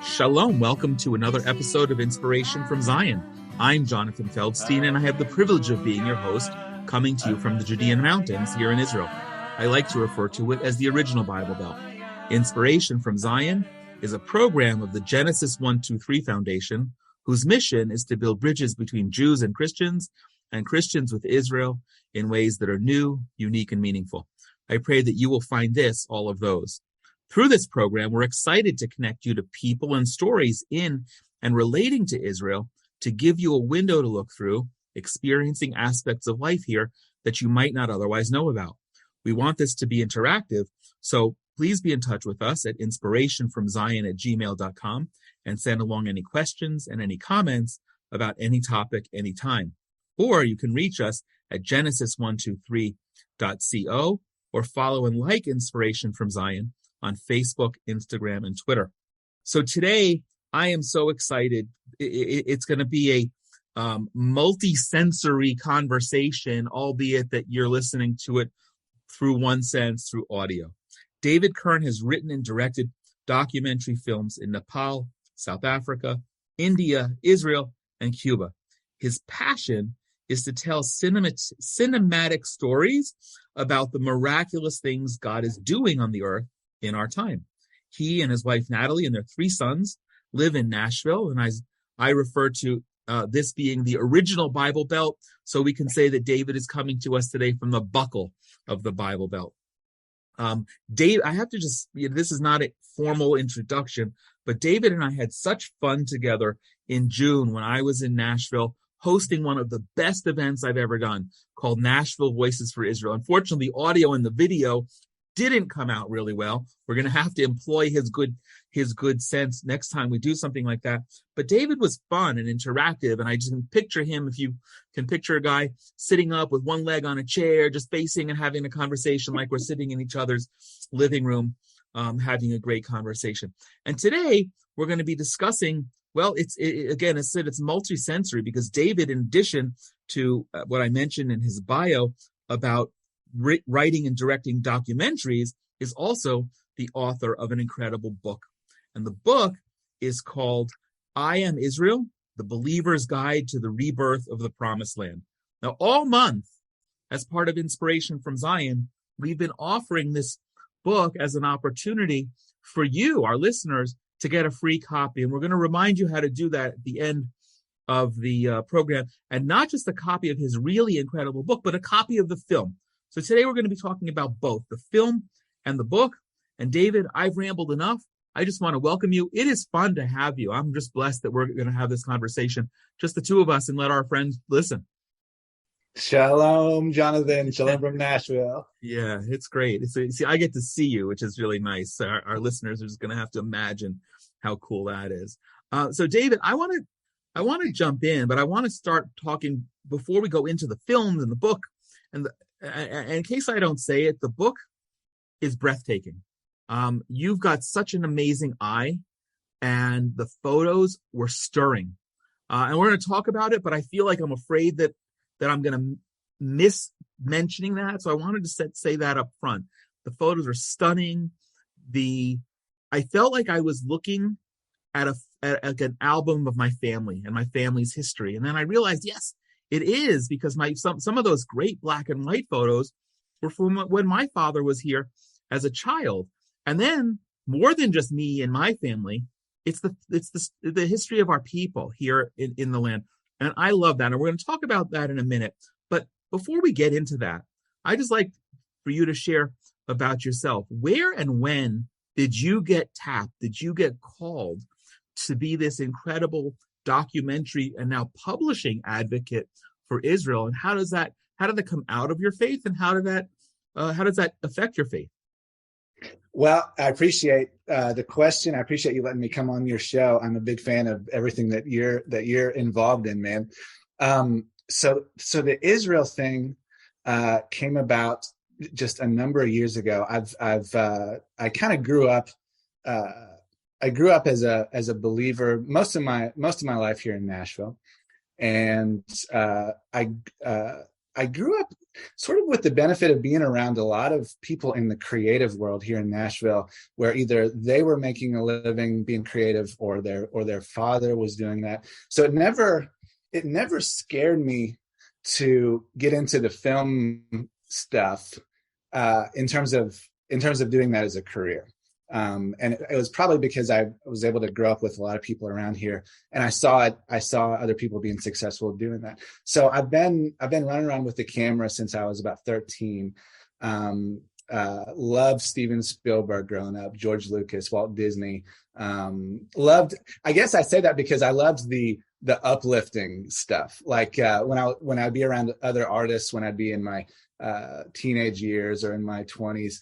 Shalom. Welcome to another episode of Inspiration from Zion. I'm Jonathan Feldstein, and I have the privilege of being your host, coming to you from the Judean mountains here in Israel. I like to refer to it as the original Bible Belt. Inspiration from Zion is a program of the Genesis 123 Foundation, whose mission is to build bridges between Jews and Christians with Israel in ways that are new, unique, and meaningful. I pray that you will find this all of those. Through this program, we're excited to connect you to people and stories in and relating to Israel to give you a window to look through, experiencing aspects of life here that you might not otherwise know about. We want this to be interactive, so please be in touch with us at inspirationfromzion@gmail.com and send along any questions and any comments about any topic anytime. Or you can reach us at genesis123.co or follow and like Inspiration from Zion on Facebook, Instagram, and Twitter. So today, I am so excited. It's going to be a multi-sensory conversation, albeit that you're listening to it through one sense, through audio. David Kiern has written and directed documentary films in Nepal, South Africa, India, Israel, and Cuba. His passion is to tell cinematic stories about the miraculous things God is doing on the earth in our time. He and his wife Natalie and their 3 sons live in Nashville, and I refer to this being the original Bible Belt, so we can say that David is coming to us today from the buckle of the Bible Belt. Dave, I have to just, this is not a formal introduction, but David and I had such fun together in June when I was in Nashville hosting one of the best events I've ever done called Nashville Voices for Israel. Unfortunately, the audio and the video didn't come out really well. We're going to have to employ his good sense next time we do something like that. But David was fun and interactive, and I just can picture him, if you can picture a guy sitting up with one leg on a chair, just facing and having a conversation like we're sitting in each other's living room, having a great conversation. And today we're going to be discussing, well, it's multi-sensory, because David, in addition to what I mentioned in his bio about writing and directing documentaries, is also the author of an incredible book. And the book is called I Am Israel, The Believer's Guide to the Rebirth of the Promised Land. Now, all month, as part of Inspiration from Zion, we've been offering this book as an opportunity for you, our listeners, to get a free copy. And we're going to remind you how to do that at the end of the program. And not just a copy of his really incredible book, but a copy of the film. So today we're going to be talking about both the film and the book. And David, I've rambled enough. I just want to welcome you. It is fun to have you. I'm just blessed that we're going to have this conversation, just the two of us, and let our friends listen. Shalom, Jonathan. Shalom from Nashville. Yeah, it's great. See, I get to see you, which is really nice. Our listeners are just going to have to imagine how cool that is. So David, I want to jump in, but I want to start talking before we go into the film and the book. And in case I don't say it, the book is breathtaking. You've got such an amazing eye, and the photos were stirring. And we're going to talk about it, but I feel like I'm afraid that I'm going to miss mentioning that. So I wanted to say that up front. The photos are stunning. I felt like I was looking at an album of my family and my family's history. And then I realized, yes, it is, because some of those great black and white photos were from when my father was here as a child. And then, more than just me and my family, it's the history of our people here in the land. And I love that. And we're going to talk about that in a minute. But before we get into that, I just like for you to share about yourself. Where and when did you get tapped? Did you get called to be this incredible documentary and now publishing advocate for Israel? And how did that come out of your faith, and how does that affect your faith? Well, I appreciate the question. I appreciate you letting me come on your show. I'm a big fan of everything that you're involved in, man. So the Israel thing came about just a number of years ago. I kind of grew up. I grew up as a believer most of my life here in Nashville, and I I grew up sort of with the benefit of being around a lot of people in the creative world here in Nashville, where either they were making a living being creative, or their father was doing that. So it never scared me to get into the film stuff in terms of doing that as a career. And it was probably because I was able to grow up with a lot of people around here, and I saw other people being successful doing that. So I've been running around with the camera since I was about 13. Loved Steven Spielberg growing up, George Lucas, Walt Disney. I guess I say that because I loved the uplifting stuff. Like when I'd be around other artists, when I'd be in my teenage years or in my 20s,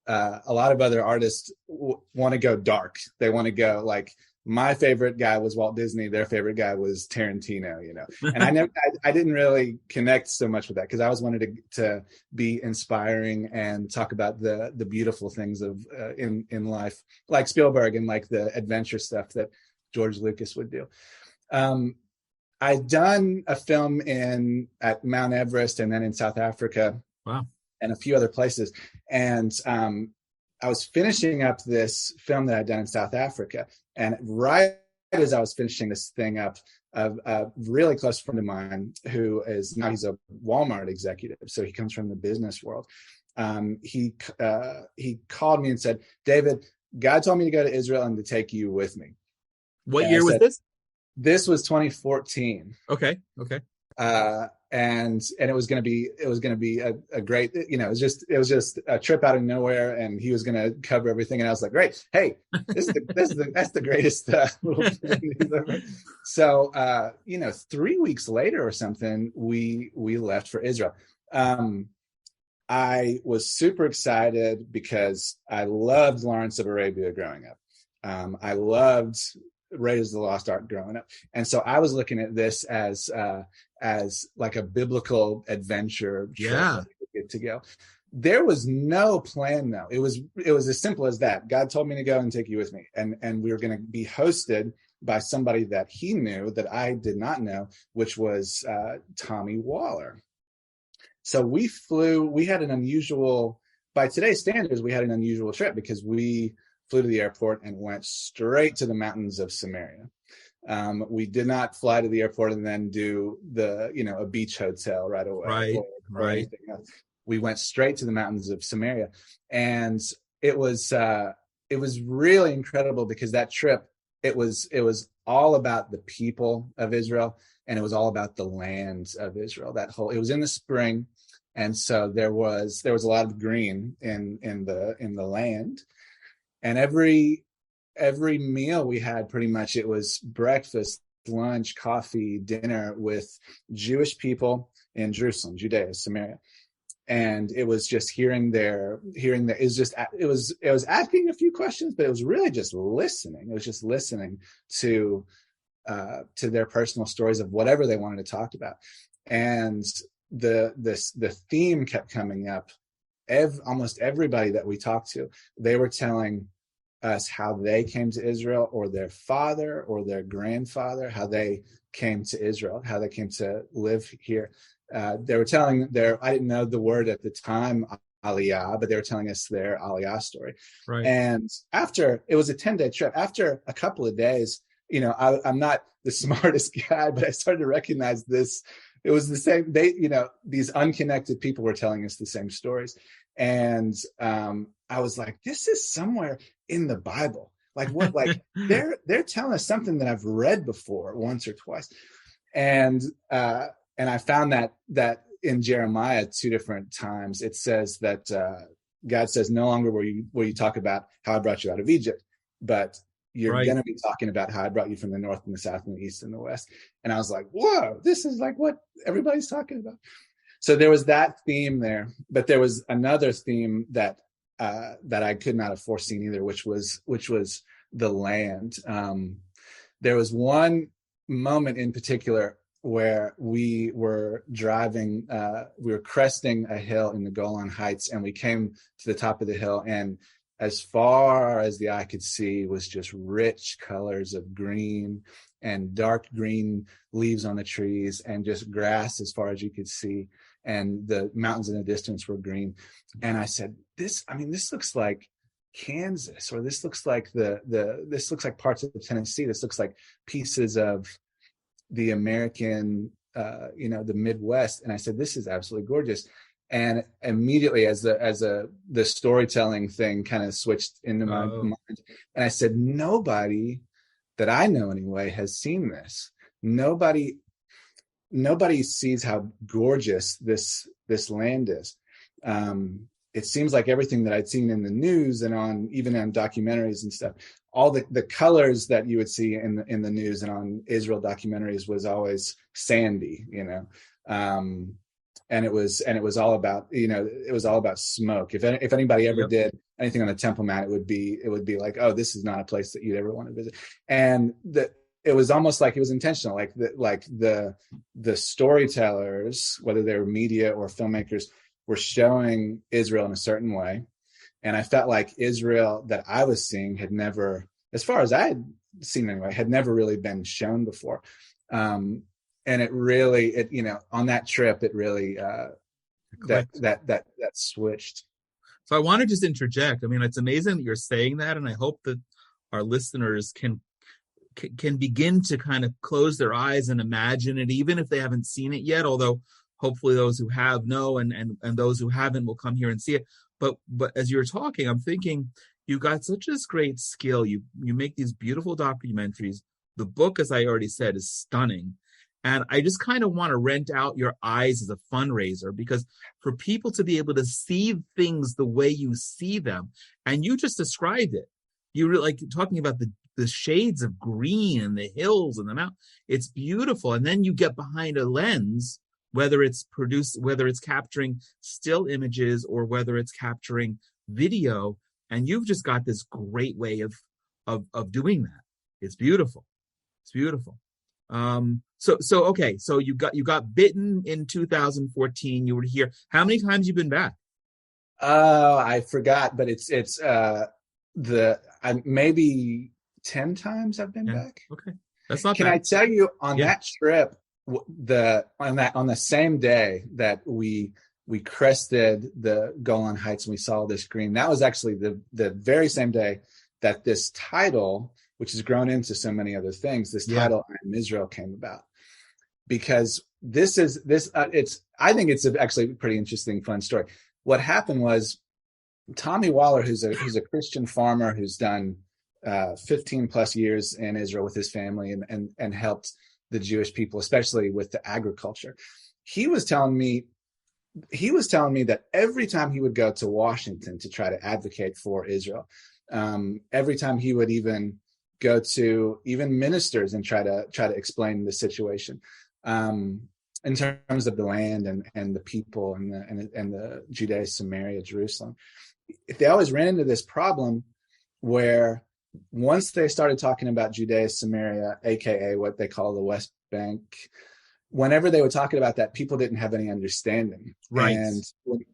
a lot of other artists want to go dark. They want to go like, my favorite guy was Walt Disney. Their favorite guy was Tarantino, and I didn't really connect so much with that, because I always wanted to be inspiring and talk about the beautiful things of in life, like Spielberg, and like the adventure stuff that George Lucas would do. I'd done a film at Mount Everest, and then in South Africa. Wow. And a few other places. And I was finishing up this film that I'd done in South Africa. And right as I was finishing this thing up, a really close friend of mine, who is now, he's a Walmart executive, so he comes from the business world. He called me and said, "David, God told me to go to Israel and to take you with me." What year was this? This was 2014. Okay. And it was going to be a great, it was just a trip out of nowhere, and he was going to cover everything. And I was like, great. Hey, that's the greatest. So, 3 weeks later or something, we left for Israel. I was super excited because I loved Lawrence of Arabia growing up. I loved Raiders of the Lost Ark growing up. And so I was looking at this as like a biblical adventure trip that we could get to go. There was no plan, though. It was as simple as that. God told me to go and take you with me. And we were going to be hosted by somebody that he knew that I did not know, which was Tommy Waller. So we had an unusual, by today's standards, we had an unusual trip, because we flew to the airport and went straight to the mountains of Samaria. We did not fly to the airport and then do a beach hotel right away. Or anything else. We went straight to the mountains of Samaria, and it was really incredible, because that trip, it was all about the people of Israel, and it was all about the land of Israel. It was in the spring, and so there was a lot of green in the land. And every meal we had, pretty much, it was breakfast, lunch, coffee, dinner with Jewish people in Jerusalem, Judea, Samaria. And it was just it was asking a few questions, but it was really just listening. It was just listening to their personal stories of whatever they wanted to talk about. And the theme kept coming up. Almost everybody that we talked to, they were telling us how they came to Israel, or their father or their grandfather, how they came to Israel, how they came to live here. They were telling I didn't know the word at the time, Aliyah, but they were telling us their Aliyah story. Right. And it was a 10-day trip. After a couple of days, I'm not the smartest guy, but I started to recognize this. It was the same. These unconnected people were telling us the same stories. And I was like, this is somewhere in the Bible. Like what? Like they're telling us something that I've read before once or twice. And I found that in Jeremiah 2 different times, it says that God says, no longer will you talk about how I brought you out of Egypt, but you're going to be talking about how I brought you from the north and the south and the east and the west. And I was like, whoa, this is like what everybody's talking about. So there was that theme there, but there was another theme that I could not have foreseen either, which was the land. There was one moment in particular where we were driving, we were cresting a hill in the Golan Heights, and we came to the top of the hill, and as far as the eye could see was just rich colors of green and dark green leaves on the trees, and just grass as far as you could see. and the mountains in the distance were green. And I said, this looks like Kansas, or this looks like this looks like parts of Tennessee. This looks like pieces of the American, the Midwest. And I said, this is absolutely gorgeous. And immediately, as the storytelling thing kind of switched into my mind, and I said, nobody that I know anyway has seen this. Nobody sees how gorgeous this land is. It seems like everything that I'd seen in the news and even on documentaries and stuff, all the colors that you would see in the news and on Israel documentaries was always sandy, and it was all about smoke. If anybody ever did anything on the Temple Mount, it would be like, oh, this is not a place that you'd ever want to visit. And it was almost like it was intentional, like the storytellers, whether they were media or filmmakers, were showing Israel in a certain way. And I felt like Israel that I was seeing had never, as far as I had seen anyway, had never really been shown before. And it really, on that trip, it really, that switched. So I want to just interject. I mean, it's amazing that you're saying that. And I hope that our listeners can begin to kind of close their eyes and imagine it, even if they haven't seen it yet, although hopefully those who have know, and those who haven't will come here and see it. But as you're talking, I'm thinking, you got such this great skill. You make these beautiful documentaries. The book, as I already said, is stunning. And I just kind of want to rent out your eyes as a fundraiser, because for people to be able to see things the way you see them, and you just described it, you really like talking about the shades of green and the hills and the mountain. It's beautiful. And then you get behind a lens, whether it's capturing still images or whether it's capturing video, and you've just got this great way of doing that. It's beautiful. It's beautiful. So you got bitten in 2014. You were here. How many times you been back? I forgot, but it's maybe 10 times I've been back. Okay, that's not. Can bad. I tell you on that trip, on the same day that we crested the Golan Heights and we saw this green, that was actually the very same day that this title, which has grown into so many other things, this title "I Am Israel" came about. Because I think it's actually a pretty interesting, fun story. What happened was Tommy Waller, who's a Christian farmer who's done 15 plus years in Israel with his family and helped the Jewish people, especially with the agriculture. He was telling me that every time he would go to Washington to try to advocate for Israel, every time he would even go to even ministers and try to explain the situation, in terms of the land and the people and the Judea, Samaria, Jerusalem, they always ran into this problem where once they started talking about Judea, Samaria, aka what they call the West Bank, whenever they were talking about that, people didn't have any understanding. Right. And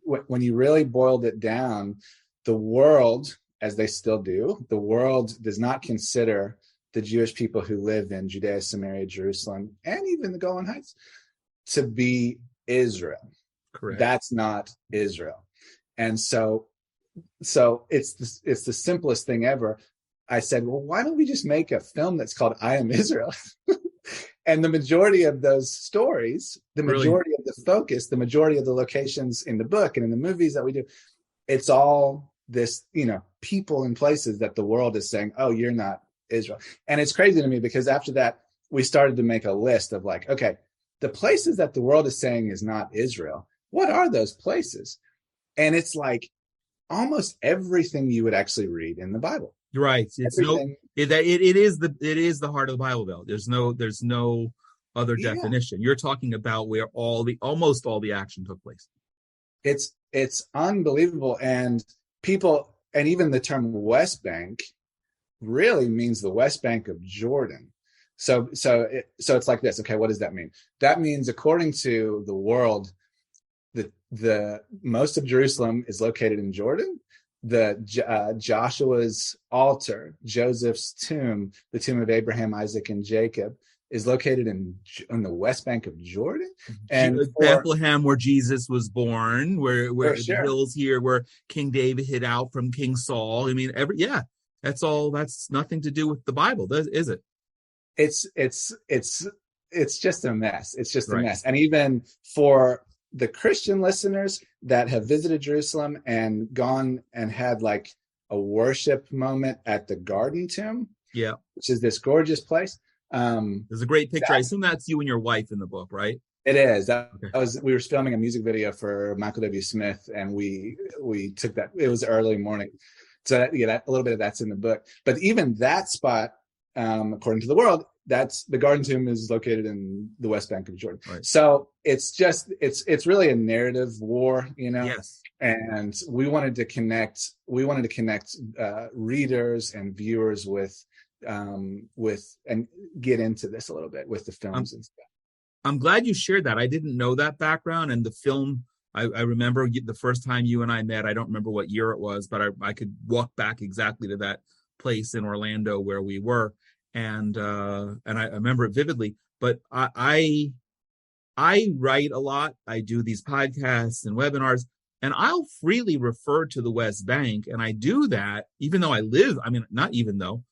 when you really boiled it down, the world, as they still do, the world does not consider the Jewish people who live in Judea, Samaria, Jerusalem, and even the Golan Heights to be Israel. Correct. That's not Israel. And so it's the simplest thing ever. I said, well, why don't we just make a film that's called I Am Israel? And the majority of those stories, the majority of the focus, the majority of the locations in the book and in the movies that we do, it's all this, people and places that the world is saying, oh, you're not Israel. And it's crazy to me because after that, we started to make a list of like, okay, the places that the world is saying is not Israel, what are those places? And it's like almost everything you would actually read in the Bible. You're right. It is the heart of the Bible Belt. There's no other definition. You're talking about where almost all the action took place. It's unbelievable. And people, and even the term West Bank really means the West Bank of Jordan. So it's like this. Okay, what does that mean? That means, according to the world, the most of Jerusalem is located in Jordan, Joshua's altar, Joseph's tomb, the tomb of Abraham, Isaac, and Jacob, is located on the west bank of Jordan. And Bethlehem, where Jesus was born, where the hills here where King David hid out from King Saul. I mean, that's nothing to do with the Bible, is it? It's just a mess. It's just a mess. And even for the Christian listeners that have visited Jerusalem and gone and had like a worship moment at the Garden Tomb, which is this gorgeous place. There's a great picture. I assume that's you and your wife in the book, right? It is. We were filming a music video for Michael W. Smith, and we took that. It was early morning, so a little bit of that's in the book. But even that spot, according to the world, that's the Garden Tomb is located in the West Bank of Jordan. Right. So it's really a narrative war, Yes. And we wanted to connect readers and viewers with and get into this a little bit with the films and stuff. I'm glad you shared that. I didn't know that background, and the film. I remember the first time you and I met. I don't remember what year it was, but I could walk back exactly to that place in Orlando where we were, and I remember it vividly. But I write a lot. I do these podcasts and webinars, and I'll freely refer to the West Bank, and I do that even though I live. I mean, not even though.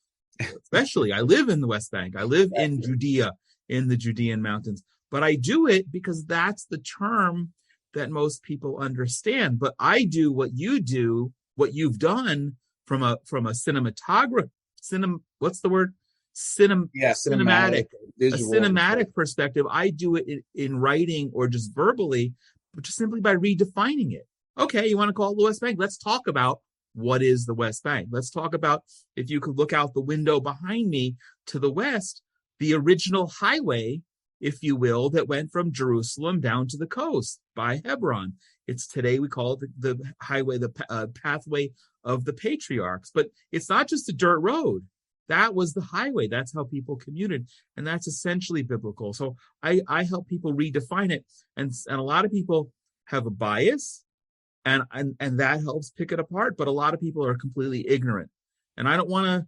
Especially, I live in the West Bank. I live in Judea, in the Judean mountains. But I do it because that's the term that most people understand. But I do what you do, what you've done from a cinematographic, what's the word? Cinematic, a cinematic perspective. I do it in writing or just verbally, but just simply by redefining it. Okay, you want to call it the West Bank? Let's talk about what is the West Bank. Let's talk about, if you could look out the window behind me to the west, the original highway, if you will, that went from Jerusalem down to the coast by Hebron. It's today we call it the highway, the pathway of the patriarchs. But it's not just a dirt road. That was the highway. That's how people commuted. And that's essentially biblical. So I help people redefine it. And a lot of people have a bias, and that helps pick it apart. But a lot of people are completely ignorant. And I don't want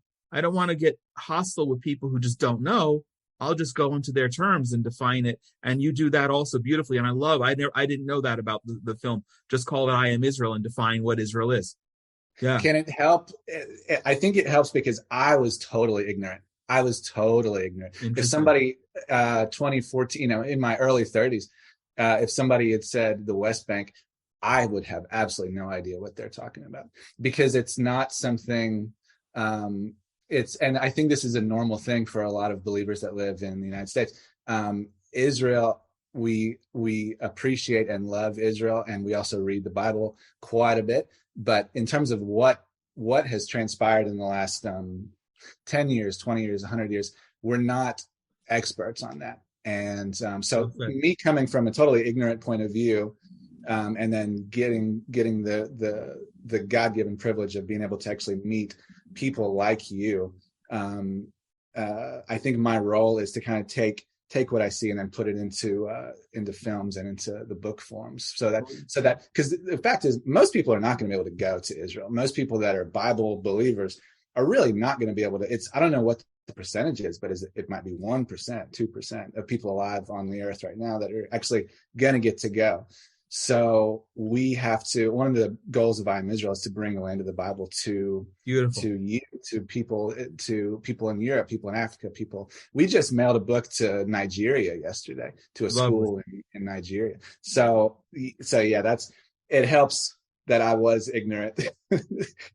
to get hostile with people who just don't know. I'll just go into their terms and define it. And you do that also beautifully. And I didn't know that about the film. Just call it I Am Israel and define what Israel is. Yeah. Can it help? I think it helps because I was totally ignorant. If somebody, 2014, in my early 30s, if somebody had said the West Bank, I would have absolutely no idea what they're talking about, because it's not something, and I think this is a normal thing for a lot of believers that live in the United States. Israel, we appreciate and love Israel, and we also read the Bible quite a bit. But in terms of what has transpired in the last 10 years, 20 years, 100 years, we're not experts on that. And so me coming from a totally ignorant point of view, and then getting the God-given privilege of being able to actually meet people like you, I think my role is to kind of take what I see and then put it into films and into the book forms, so that because the fact is most people are not going to be able to go to Israel. Most people that are Bible believers are really not going to be able to. I don't know what the percentage is, but it might be 1%, 2% of people alive on the earth right now that are actually going to get to go. So we have to. One of the goals of I Am Israel is to bring the land of the Bible to people in Europe, people in Africa, people. We just mailed a book to Nigeria yesterday, to a school in Nigeria. So yeah, it helps that I was ignorant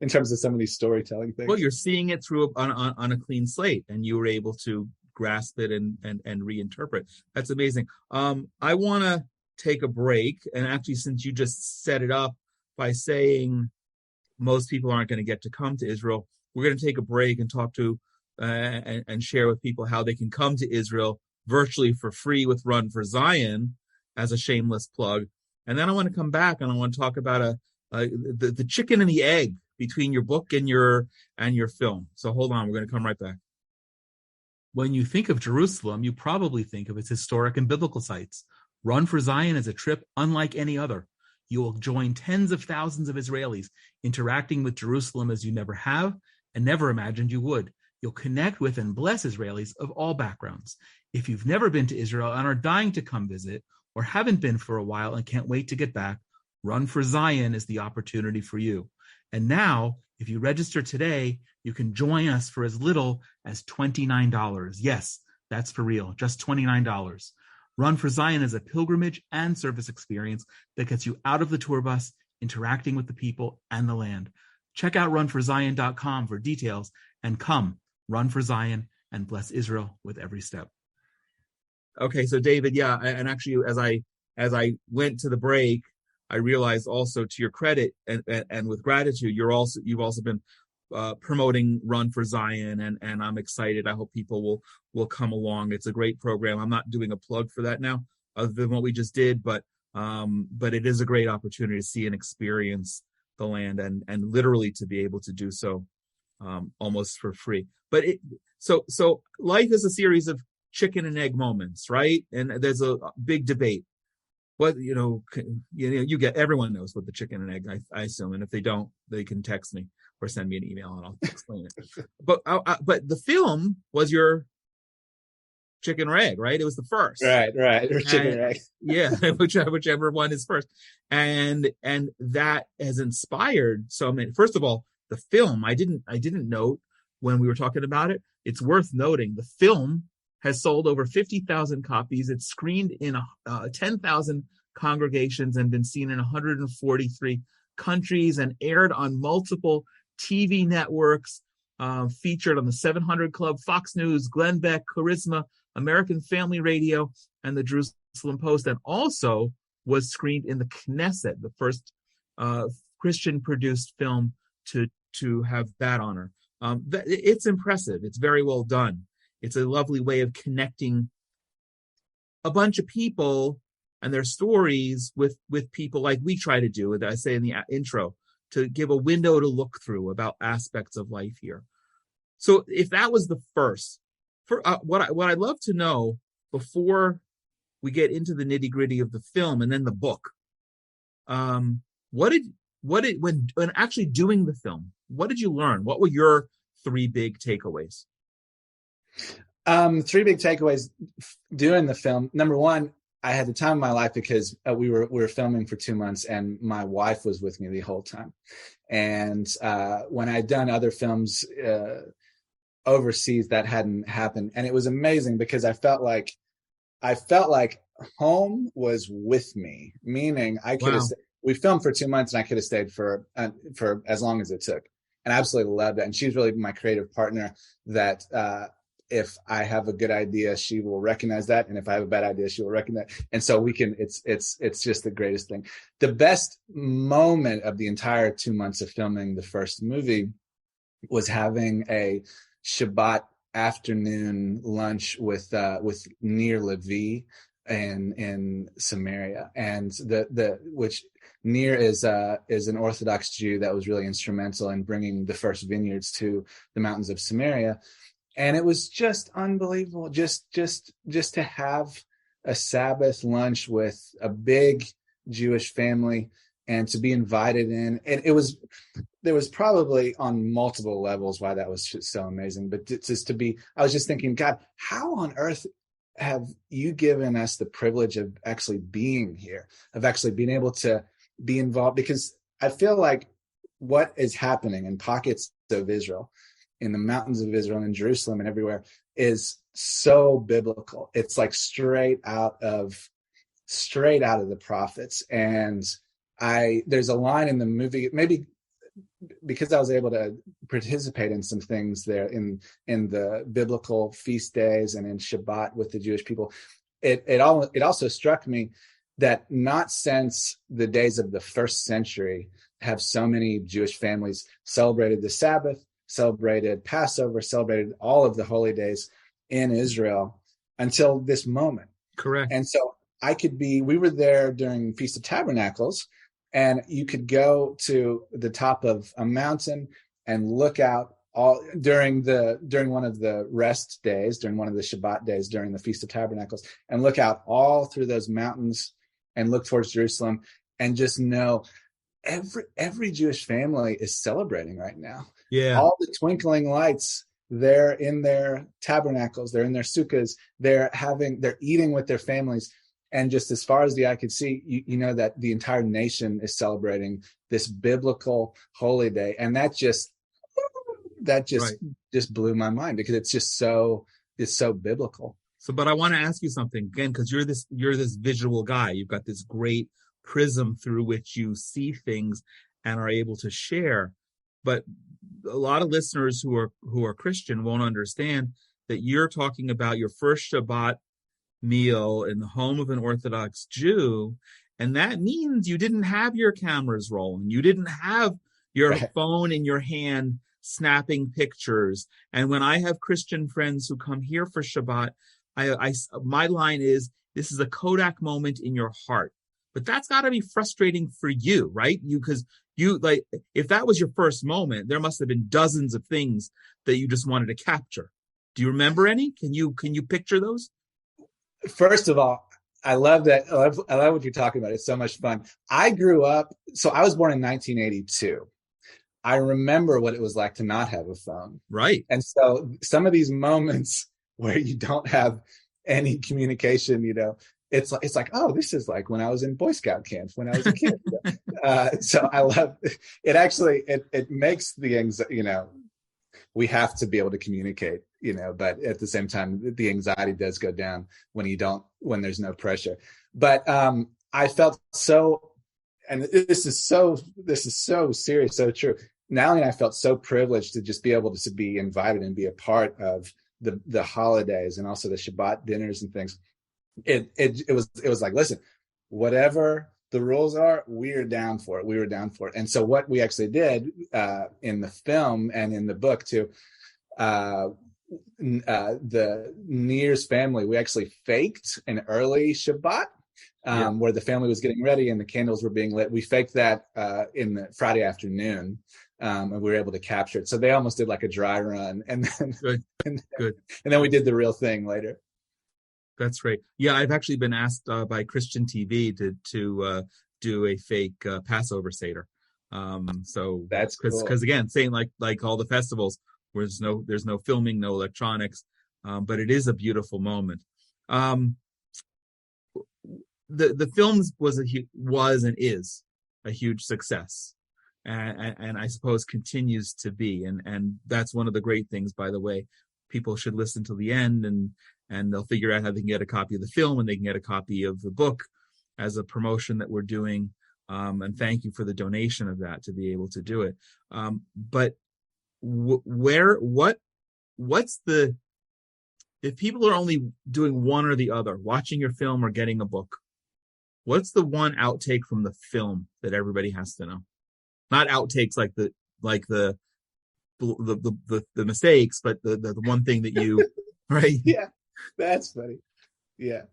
in terms of some of these storytelling things. Well, you're seeing it through on a clean slate, and you were able to grasp it and reinterpret. That's amazing. I want to take a break, and actually, since you just set it up by saying most people aren't going to get to come to Israel, we're going to take a break and talk to and share with people how they can come to Israel virtually for free with Run for Zion as a shameless plug. And then I want to come back and I want to talk about the chicken and the egg between your book and your film. So hold on, we're going to come right back. When you think of Jerusalem, you probably think of its historic and biblical sites. Run for Zion is a trip unlike any other. You will join tens of thousands of Israelis interacting with Jerusalem as you never have and never imagined you would. You'll connect with and bless Israelis of all backgrounds. If you've never been to Israel and are dying to come visit, or haven't been for a while and can't wait to get back, Run for Zion is the opportunity for you. And now, if you register today, you can join us for as little as $29. Yes, that's for real, just $29. Run for Zion is a pilgrimage and service experience that gets you out of the tour bus, interacting with the people and the land. Check out runforzion.com for details and come, run for Zion, and bless Israel with every step. Okay, so David, yeah, and actually, as I went to the break, I realized also, to your credit and with gratitude, you've also been promoting Run for Zion, and I'm excited. I hope people will come along. It's a great program. I'm not doing a plug for that now, other than what we just did, but it is a great opportunity to see and experience the land, and literally to be able to do so almost for free. But so life is a series of chicken and egg moments, right? And there's a big debate. What everyone knows what the chicken and egg, I assume, and if they don't, they can text me or send me an email and I'll explain it. But the film was your chicken or egg, right? It was the first, right? Or chicken or egg, yeah, whichever one is first, and that has inspired so many. First of all, the film, I didn't note when we were talking about it. It's worth noting the film has sold over 50,000 copies. It's screened in 10,000 congregations and been seen in 143 countries and aired on multiple TV networks, featured on the 700 Club, Fox News, Glenn Beck, Charisma, American Family Radio, and the Jerusalem Post, and also was screened in the Knesset, the first Christian-produced film to have that honor. It's impressive. It's very well done. It's a lovely way of connecting a bunch of people and their stories with people like we try to do, as I say in the intro, to give a window to look through about aspects of life here. So if that was the first, what I'd love to know before we get into the nitty-gritty of the film and then the book, when actually doing the film, what did you learn? What were your three big takeaways? Three big takeaways doing the film. Number one, I had the time of my life because we were filming for 2 months and my wife was with me the whole time. And when I'd done other films overseas, that hadn't happened. And it was amazing because I felt like home was with me, meaning I could have, we filmed for 2 months and I could have stayed for as long as it took. And I absolutely loved it. And she's really my creative partner that, if I have a good idea, she will recognize that. And if I have a bad idea, she will recognize that. And so it's just the greatest thing. The best moment of the entire 2 months of filming the first movie was having a Shabbat afternoon lunch with Nir Levi in Samaria. And which Nir is an Orthodox Jew that was really instrumental in bringing the first vineyards to the mountains of Samaria. And it was just unbelievable just to have a Sabbath lunch with a big Jewish family and to be invited in. And there was probably on multiple levels why that was just so amazing. But I was just thinking, God, how on earth have you given us the privilege of actually being here, of actually being able to be involved? Because I feel like what is happening in pockets of Israel, in the mountains of Israel and in Jerusalem and everywhere, is so biblical. It's like straight out of the prophets. And there's a line in the movie, maybe because I was able to participate in some things there in the biblical feast days and in Shabbat with the Jewish people, it also struck me that not since the days of the first century have so many Jewish families celebrated the Sabbath, celebrated Passover, celebrated all of the holy days in Israel until this moment. Correct. And so we were there during Feast of Tabernacles, and you could go to the top of a mountain and look out during one of the rest days, during one of the Shabbat days, during the Feast of Tabernacles, and look out all through those mountains and look towards Jerusalem. and just know every Jewish family is celebrating right now. Yeah. All the twinkling lights, they're in their tabernacles, they're in their sukkahs, they're eating with their families. And just as far as the eye could see, you know that the entire nation is celebrating this biblical holy day. And that just blew my mind, because it's so biblical. So, but I want to ask you something again, because you're this visual guy. You've got this great prism through which you see things and are able to share. But a lot of listeners who are Christian won't understand that you're talking about your first Shabbat meal in the home of an Orthodox Jew, and that means you didn't have your cameras rolling, you didn't have your phone in your hand snapping pictures. And when I have Christian friends who come here for Shabbat, my line is, this is a Kodak moment in your heart. But that's got to be frustrating for you, right? Because you like, if that was your first moment, there must have been dozens of things that you just wanted to capture. Do you remember any? Can you picture those? First of all, I love that. I love what you're talking about. It's so much fun. I grew up, so I was born in 1982. I remember what it was like to not have a phone. Right. And so some of these moments where you don't have any communication, it's like, oh, this is like when I was in Boy Scout camp when I was a kid. So I love it. Actually, it makes the anxiety, we have to be able to communicate, but at the same time, the anxiety does go down when there's no pressure. But I felt so, and this is so serious, so true. Natalie and I felt so privileged to just be able to be invited and be a part of the holidays and also the Shabbat dinners and things. It was like, listen, whatever the rules are, we're down for it. We were down for it. And so what we actually did in the film and in the book too, the Near's family, we actually faked an early Shabbat where the family was getting ready and the candles were being lit. We faked that in the Friday afternoon. And we were able to capture it. So they almost did like a dry run, and then and then we did the real thing later. That's great. Yeah, I've actually been asked by Christian TV to do a fake Passover Seder. So that's cool. Because again, saying like all the festivals, where there's no filming, no electronics, but it is a beautiful moment. The film was and is a huge success. And I suppose continues to be, and that's one of the great things. By the way, people should listen to the end, and they'll figure out how they can get a copy of the film, and they can get a copy of the book as a promotion that we're doing. And thank you for the donation of that to be able to do it. But what's the, if people are only doing one or the other, watching your film or getting a book, what's the one outtake from the film that everybody has to know? Not outtakes like the mistakes, but the one thing that you right. Yeah, that's funny. Yeah.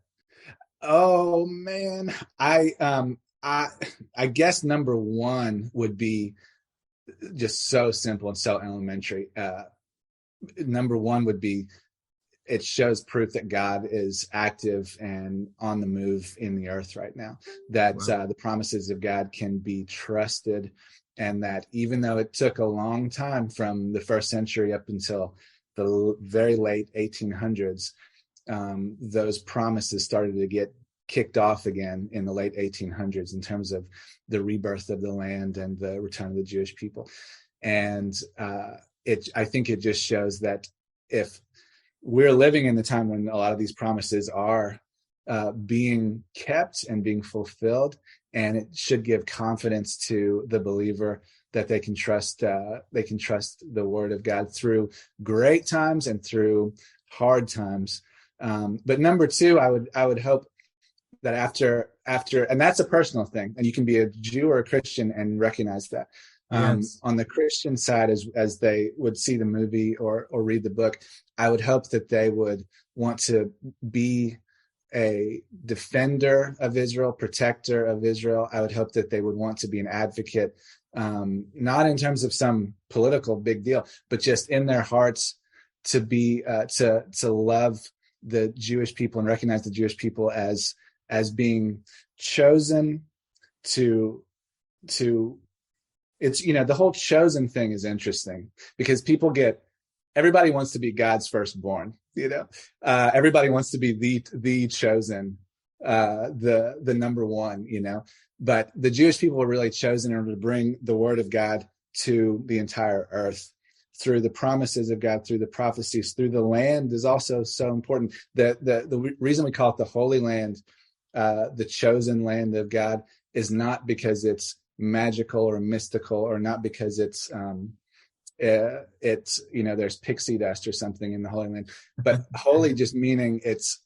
Oh man, I guess number one would be just so simple and so elementary. Number one would be, it shows proof that God is active and on the move in the earth right now, that the promises of God can be trusted, and that even though it took a long time from the first century up until the very late 1800s, those promises started to get kicked off again in the late 1800s in terms of the rebirth of the land and the return of the Jewish people. And I think it just shows that if we're living in the time when a lot of these promises are being kept and being fulfilled, and it should give confidence to the believer that they can trust the word of God through great times and through hard times. But number two, I would hope that after, and that's a personal thing, and you can be a Jew or a Christian and recognize that. Yes. On the Christian side, as they would see the movie or read the book, I would hope that they would want to be a defender of Israel, protector of Israel. I would hope that they would want to be an advocate, not in terms of some political big deal, but just in their hearts to be to love the Jewish people and recognize the Jewish people as being chosen to it's, the whole chosen thing is interesting because everybody wants to be God's firstborn, everybody wants to be the chosen, the number one, but the Jewish people were really chosen in order to bring the word of God to the entire earth through the promises of God, through the prophecies, through the land is also so important. The reason we call it the Holy Land, the chosen land of God, is not because it's magical or mystical, or not because it's there's pixie dust or something in the Holy Land, but holy just meaning it's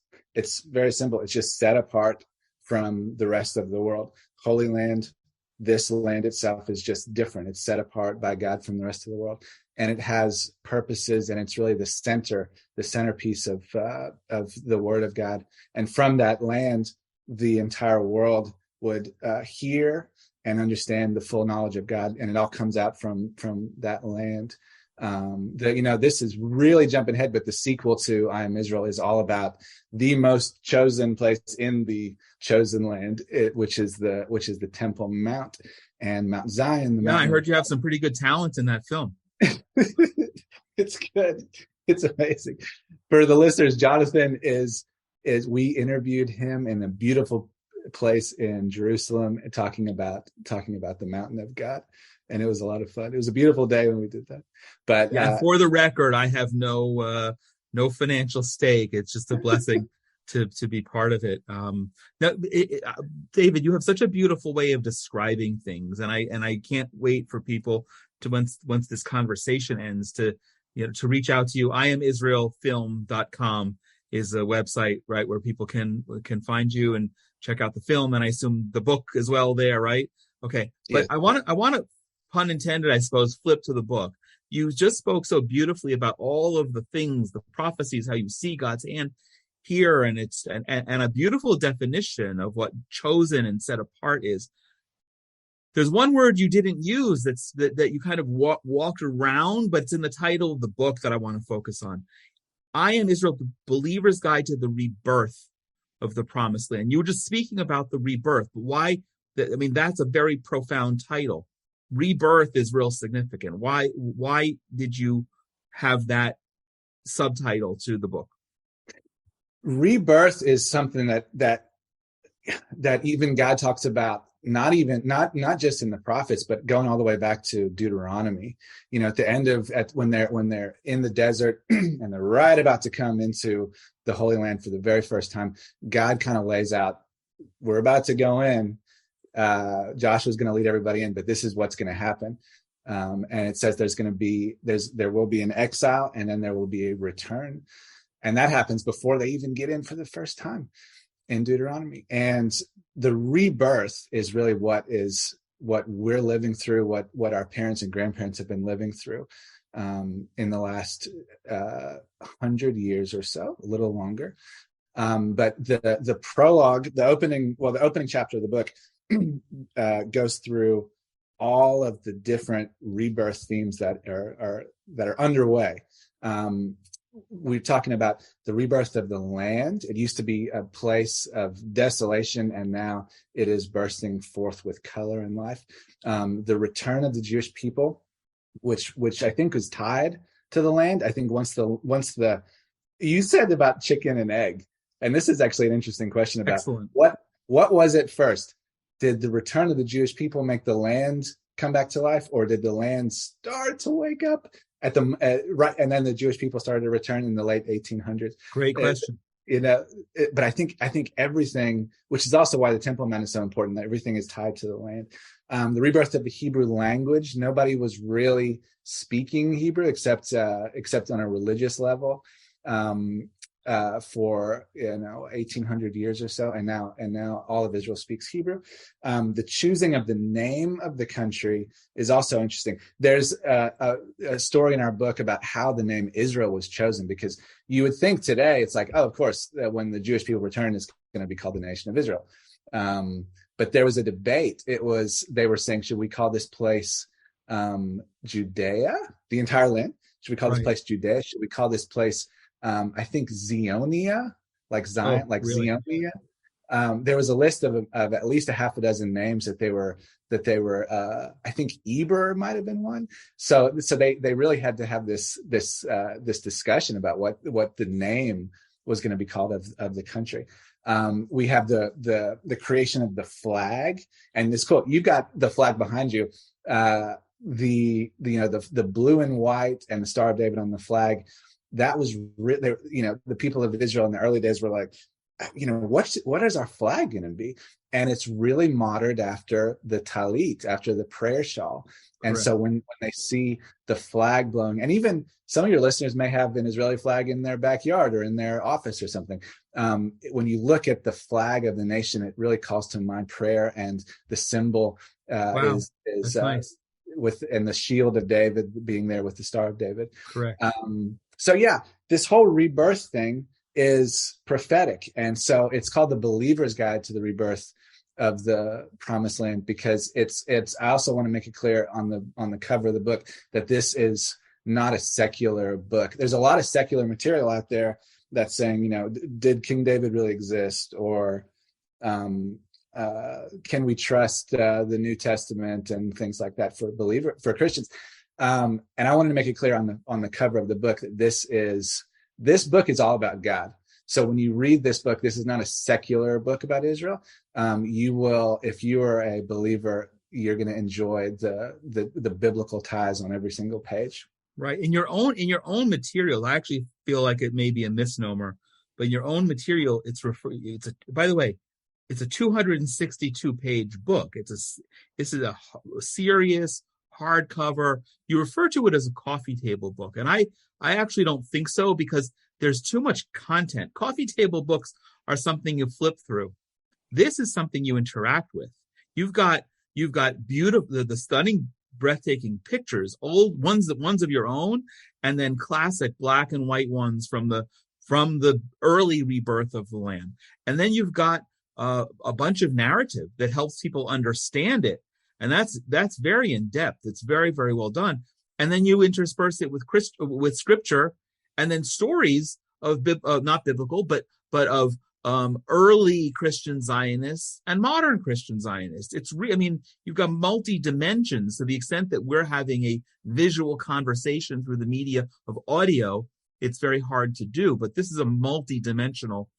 very simple. It's just set apart from the rest of the world. Holy Land, this land itself is just different. It's set apart by God from the rest of the world, and it has purposes, and it's really the centerpiece of the Word of God. And from that land, the entire world would hear and understand the full knowledge of God, and it all comes out from that land. This is really jumping ahead, but the sequel to I Am Israel is all about the most chosen place in the chosen land, which is the Temple Mount and Mount Zion. I heard you have some pretty good talent in that film. It's good. It's amazing. For the listeners, Jonathan is we interviewed him in a beautiful place in Jerusalem, talking about the mountain of God, and it was a lot of fun. It was a beautiful day when we did that. But for the record, I have no financial stake. It's just a blessing to be part of it. Now, David, you have such a beautiful way of describing things, and I can't wait for people to once this conversation ends to reach out to you. IamIsraelFilm.com is a website, right, where people can find you and check out the film, and I assume the book as well there, right? Okay. But yeah. I want to, pun intended, I suppose, flip to the book. You just spoke so beautifully about all of the things, the prophecies, how you see God's hand here, and it's and a beautiful definition of what chosen and set apart is. There's one word you didn't use that you kind of walked around, but it's in the title of the book that I want to focus on. I Am Israel, the Believer's Guide to the Rebirth of the Promised Land. You were just speaking about the rebirth, but why? That's a very profound title. Rebirth is real significant. Why did you have that subtitle to the book? Rebirth is something that even God talks about, not just in the prophets, but going all the way back to Deuteronomy. At the end when they're in the desert and they're right about to come into the Holy Land for the very first time, God kind of lays out, we're about to go in. Joshua's going to lead everybody in, but this is what's going to happen. And it says there will be an exile, and then there will be a return. And that happens before they even get in for the first time in Deuteronomy. And the rebirth is really what we're living through, what our parents and grandparents have been living through in the last 100 years or so, a little longer. But the prologue, the opening chapter of the book goes through all of the different rebirth themes that are underway. We're talking about the rebirth of the land. It used to be a place of desolation, and now it is bursting forth with color and life. The return of the Jewish people, which I think was tied to the land. I think once you said about chicken and egg, and this is actually an interesting question about Excellent. What was it first? Did the return of the Jewish people make the land come back to life, or did the land start to wake up right? And then the Jewish people started to return in the late 1800s. Great question. But I think everything, which is also why the Temple Mount is so important, that everything is tied to the land. The rebirth of the Hebrew language. Nobody was really speaking Hebrew except on a religious level for 1800 years or so, and now all of Israel speaks Hebrew. The choosing of the name of the country is also interesting. There's a story in our book about how the name Israel was chosen, because you would think today it's like, oh, of course, when the Jewish people return, it's going to be called the nation of Israel. But there was a debate. They were saying, should we call this place Judea, the entire land? Should we call this place Judea? Should we call this place I think Zionia, like Zion, really? Zionia. There was a list of at least a half a dozen names that they were I think Eber might have been one. So they really had to have this discussion about what the name was going to be called of the country. We have the creation of the flag, and it's cool. You've got the flag behind you. The blue and white and the Star of David on the flag. That was the people of Israel in the early days were like, what is our flag going to be? And it's really modeled after the talit, after the prayer shawl. And Correct. so when they see the flag blowing, and even some of your listeners may have an Israeli flag in their backyard or in their office or something. When you look at the flag of the nation, it really calls to mind prayer, and the symbol Wow. is nice. and the shield of David being there with the Star of David. Correct. So yeah, this whole rebirth thing is prophetic. And so it's called the Believer's Guide to the Rebirth of the Promised Land, because I also want to make it clear on the cover of the book that this is not a secular book. There's a lot of secular material out there that's saying, did King David really exist? Or can we trust the New Testament and things like that for Christians? And I wanted to make it clear on the cover of the book that this book is all about God. So when you read this book, this is not a secular book about Israel. You will, if you are a believer, you're going to enjoy the biblical ties on every single page. Right. In your own material, I actually feel like it may be a misnomer, but in your own material, by the way, it's a 262 page book. This is a serious hardcover. You refer to it as a coffee table book, and I actually don't think so, because there's too much content. Coffee table books are something you flip through. This is something you interact with. You've got beautiful, the stunning, breathtaking pictures, old ones of your own, and then classic black and white ones from the early rebirth of the land. And then you've got a bunch of narrative that helps people understand it. And that's very in depth. It's very, very well done. And then you intersperse it with scripture, and then stories of not biblical, but of early Christian Zionists and modern Christian Zionists. You've got multi dimensions to the extent that we're having a visual conversation through the media of audio. It's very hard to do, but this is a multi-dimensional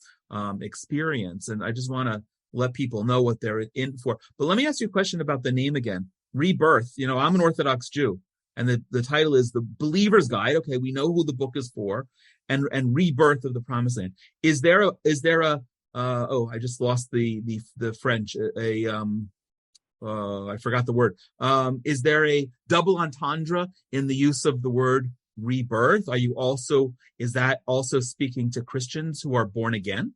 experience, and I just want to let people know what they're in for. But let me ask you a question about the name again. Rebirth. I'm an Orthodox Jew, and the title is The Believer's Guide. Okay, we know who the book is for, and Rebirth of the Promised Land. Is there a I just lost the French. I forgot the word. Is there a double entendre in the use of the word rebirth? Is that also speaking to Christians who are born again?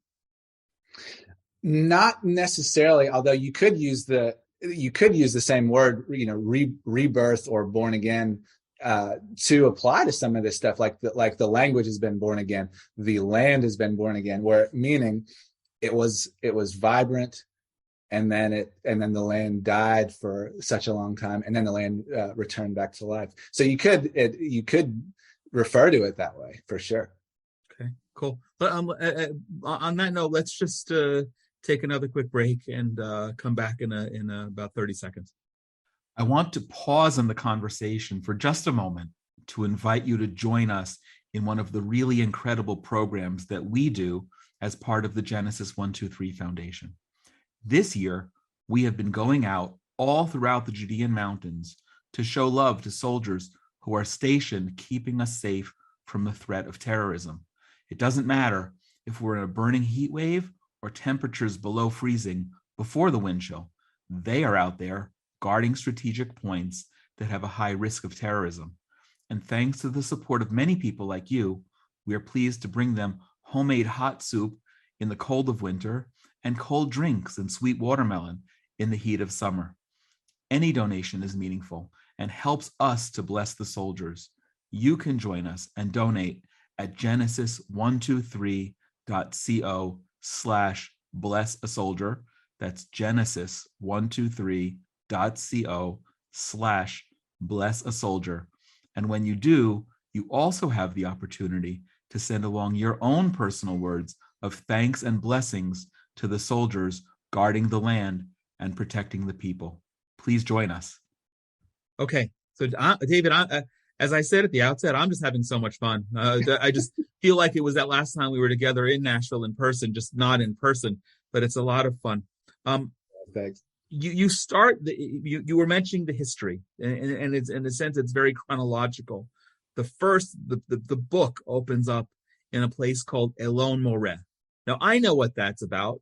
Not necessarily, although you could use the same word, rebirth or born again, to apply to some of this stuff, like the language has been born again, the land has been born again, meaning it was vibrant, and then the land died for such a long time, and then the land returned back to life. So you could refer to it that way for sure. Okay, cool. But on that note, let's just take another quick break and come back in about 30 seconds. I want to pause in the conversation for just a moment to invite you to join us in one of the really incredible programs that we do as part of the Genesis 123 Foundation. This year, we have been going out all throughout the Judean mountains to show love to soldiers who are stationed keeping us safe from the threat of terrorism. It doesn't matter if we're in a burning heat wave or temperatures below freezing before the wind chill. They are out there guarding strategic points that have a high risk of terrorism. And thanks to the support of many people like you, we are pleased to bring them homemade hot soup in the cold of winter and cold drinks and sweet watermelon in the heat of summer. Any donation is meaningful and helps us to bless the soldiers. You can join us and donate at genesis123.co/bless-a-soldier. That's genesis123.co/bless-a-soldier. And when you do, you also have the opportunity to send along your own personal words of thanks and blessings to the soldiers guarding the land and protecting the people. Please join us. Okay. So, David, as I said at the outset, I'm just having so much fun. I just feel like it was that last time we were together in Nashville in person, just not in person, but it's a lot of fun. Thanks. You start, you were mentioning the history, and it's, in a sense, it's very chronological. The book opens up in a place called Elon Moreh. Now, I know what that's about,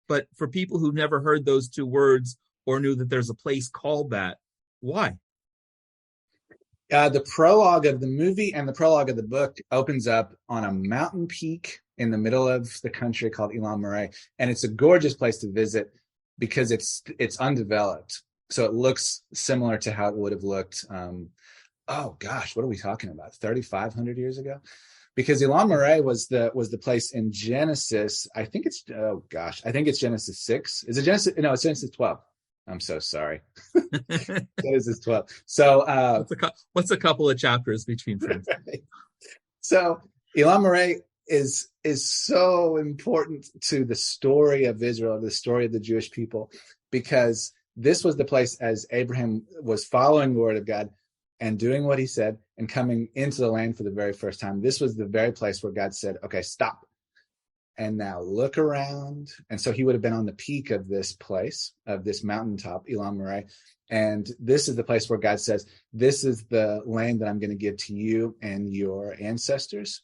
but for people who've never heard those two words or knew that there's a place called that, why? The prologue of the movie and the prologue of the book opens up on a mountain peak in the middle of the country called Elon Moreh, and it's a gorgeous place to visit because it's undeveloped, so it looks similar to how it would have looked. Oh gosh, what are we talking about? 3,500 years ago? Because Elon Moreh was the place in Genesis. I think it's Genesis 6. Is it Genesis? No, it's Genesis 12. I'm so sorry. Genesis 12. So what's a couple of chapters between friends? So Elon Moreh is so important to the story of Israel, the story of the Jewish people, because this was the place as Abraham was following the word of God and doing what he said and coming into the land for the very first time. This was the very place where God said, okay, stop. And now look around. And so he would have been on the peak of this place, of this mountaintop, Elon Moreh. And this is the place where God says, this is the land that I'm going to give to you and your ancestors.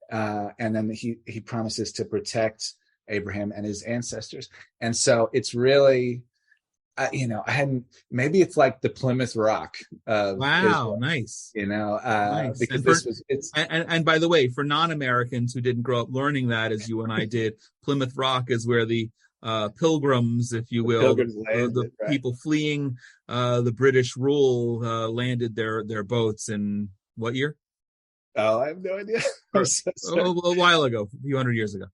And then he promises to protect Abraham and his ancestors. And so it's really, maybe it's like the Plymouth Rock of wow, Israel, nice. Nice. Because and by the way, for non-Americans who didn't grow up learning that as you and I did, Plymouth Rock is where the pilgrims, if you will, the people fleeing the British rule landed their boats in what year? Oh, I have no idea. A while ago, a few hundred years ago.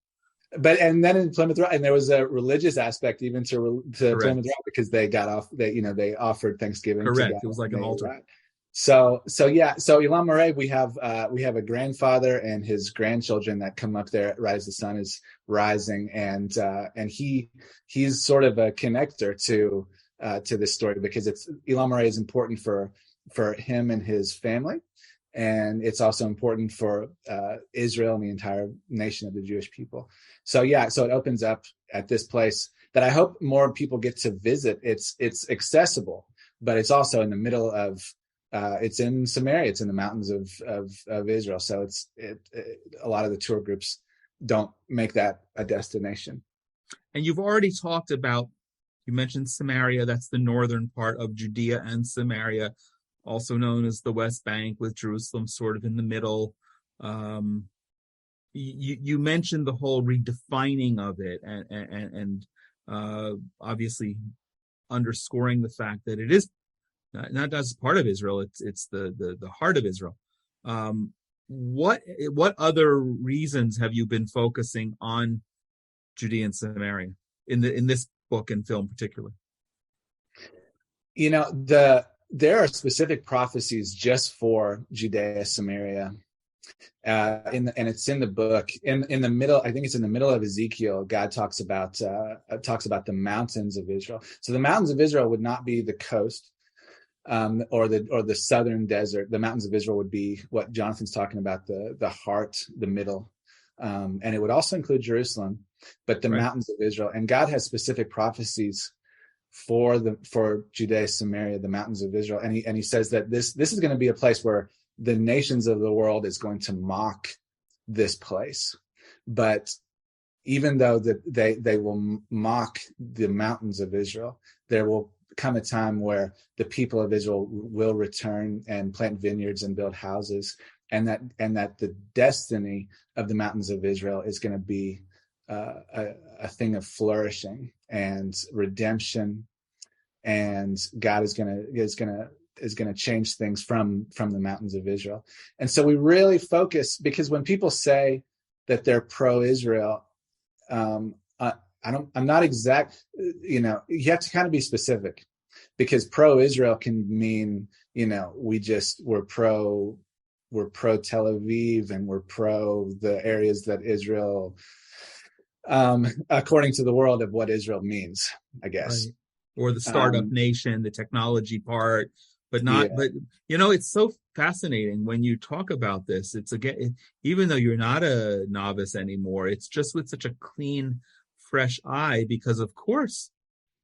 And then in Plymouth Rock, and there was a religious aspect even to Plymouth Rock, because they got off. They offered Thanksgiving. Correct. It was like an altar. Right. So Elon Moreh, we have a grandfather and his grandchildren that come up there right as the sun is rising, and he's sort of a connector to this story, because Elon Moreh is important for him and his family. And it's also important for Israel and the entire nation of the Jewish people. So it opens up at this place that I hope more people get to visit. It's accessible, but it's also in the middle of, it's in Samaria. It's in the mountains of Israel. So a lot of the tour groups don't make that a destination. And you've already talked about, you mentioned Samaria. That's the northern part of Judea and Samaria, also known as the West Bank, with Jerusalem sort of in the middle. You mentioned the whole redefining of it, and obviously underscoring the fact that it is not just part of Israel; it's the heart of Israel. What other reasons have you been focusing on Judea and Samaria in this book and film particularly? There are specific prophecies just for Judea, Samaria, and it's in the book. In the middle, I think it's in the middle of Ezekiel. God talks about the mountains of Israel. So the mountains of Israel would not be the coast, or the southern desert. The mountains of Israel would be what Jonathan's talking about, the heart, the middle, and it would also include Jerusalem, but the mountains of Israel. And God has specific prophecies for Judea, Samaria, the mountains of Israel, and he says that this is going to be a place where the nations of the world is going to mock this place. But even though they will mock the mountains of Israel, there will come a time where the people of Israel will return and plant vineyards and build houses, and that the destiny of the mountains of Israel is going to be a thing of flourishing and redemption, and God is going to change things from the mountains of Israel. And so we really focus, because when people say that they're pro-Israel, I'm not exact. You have to kind of be specific, because pro-Israel can mean we're pro Tel Aviv, and we're pro the areas that Israel according to the world of what Israel means, I guess. Right. Or the startup nation, the technology part, but not. Yeah. But it's so fascinating when you talk about this. It's again, even though you're not a novice anymore, it's just with such a clean, fresh eye, because of course,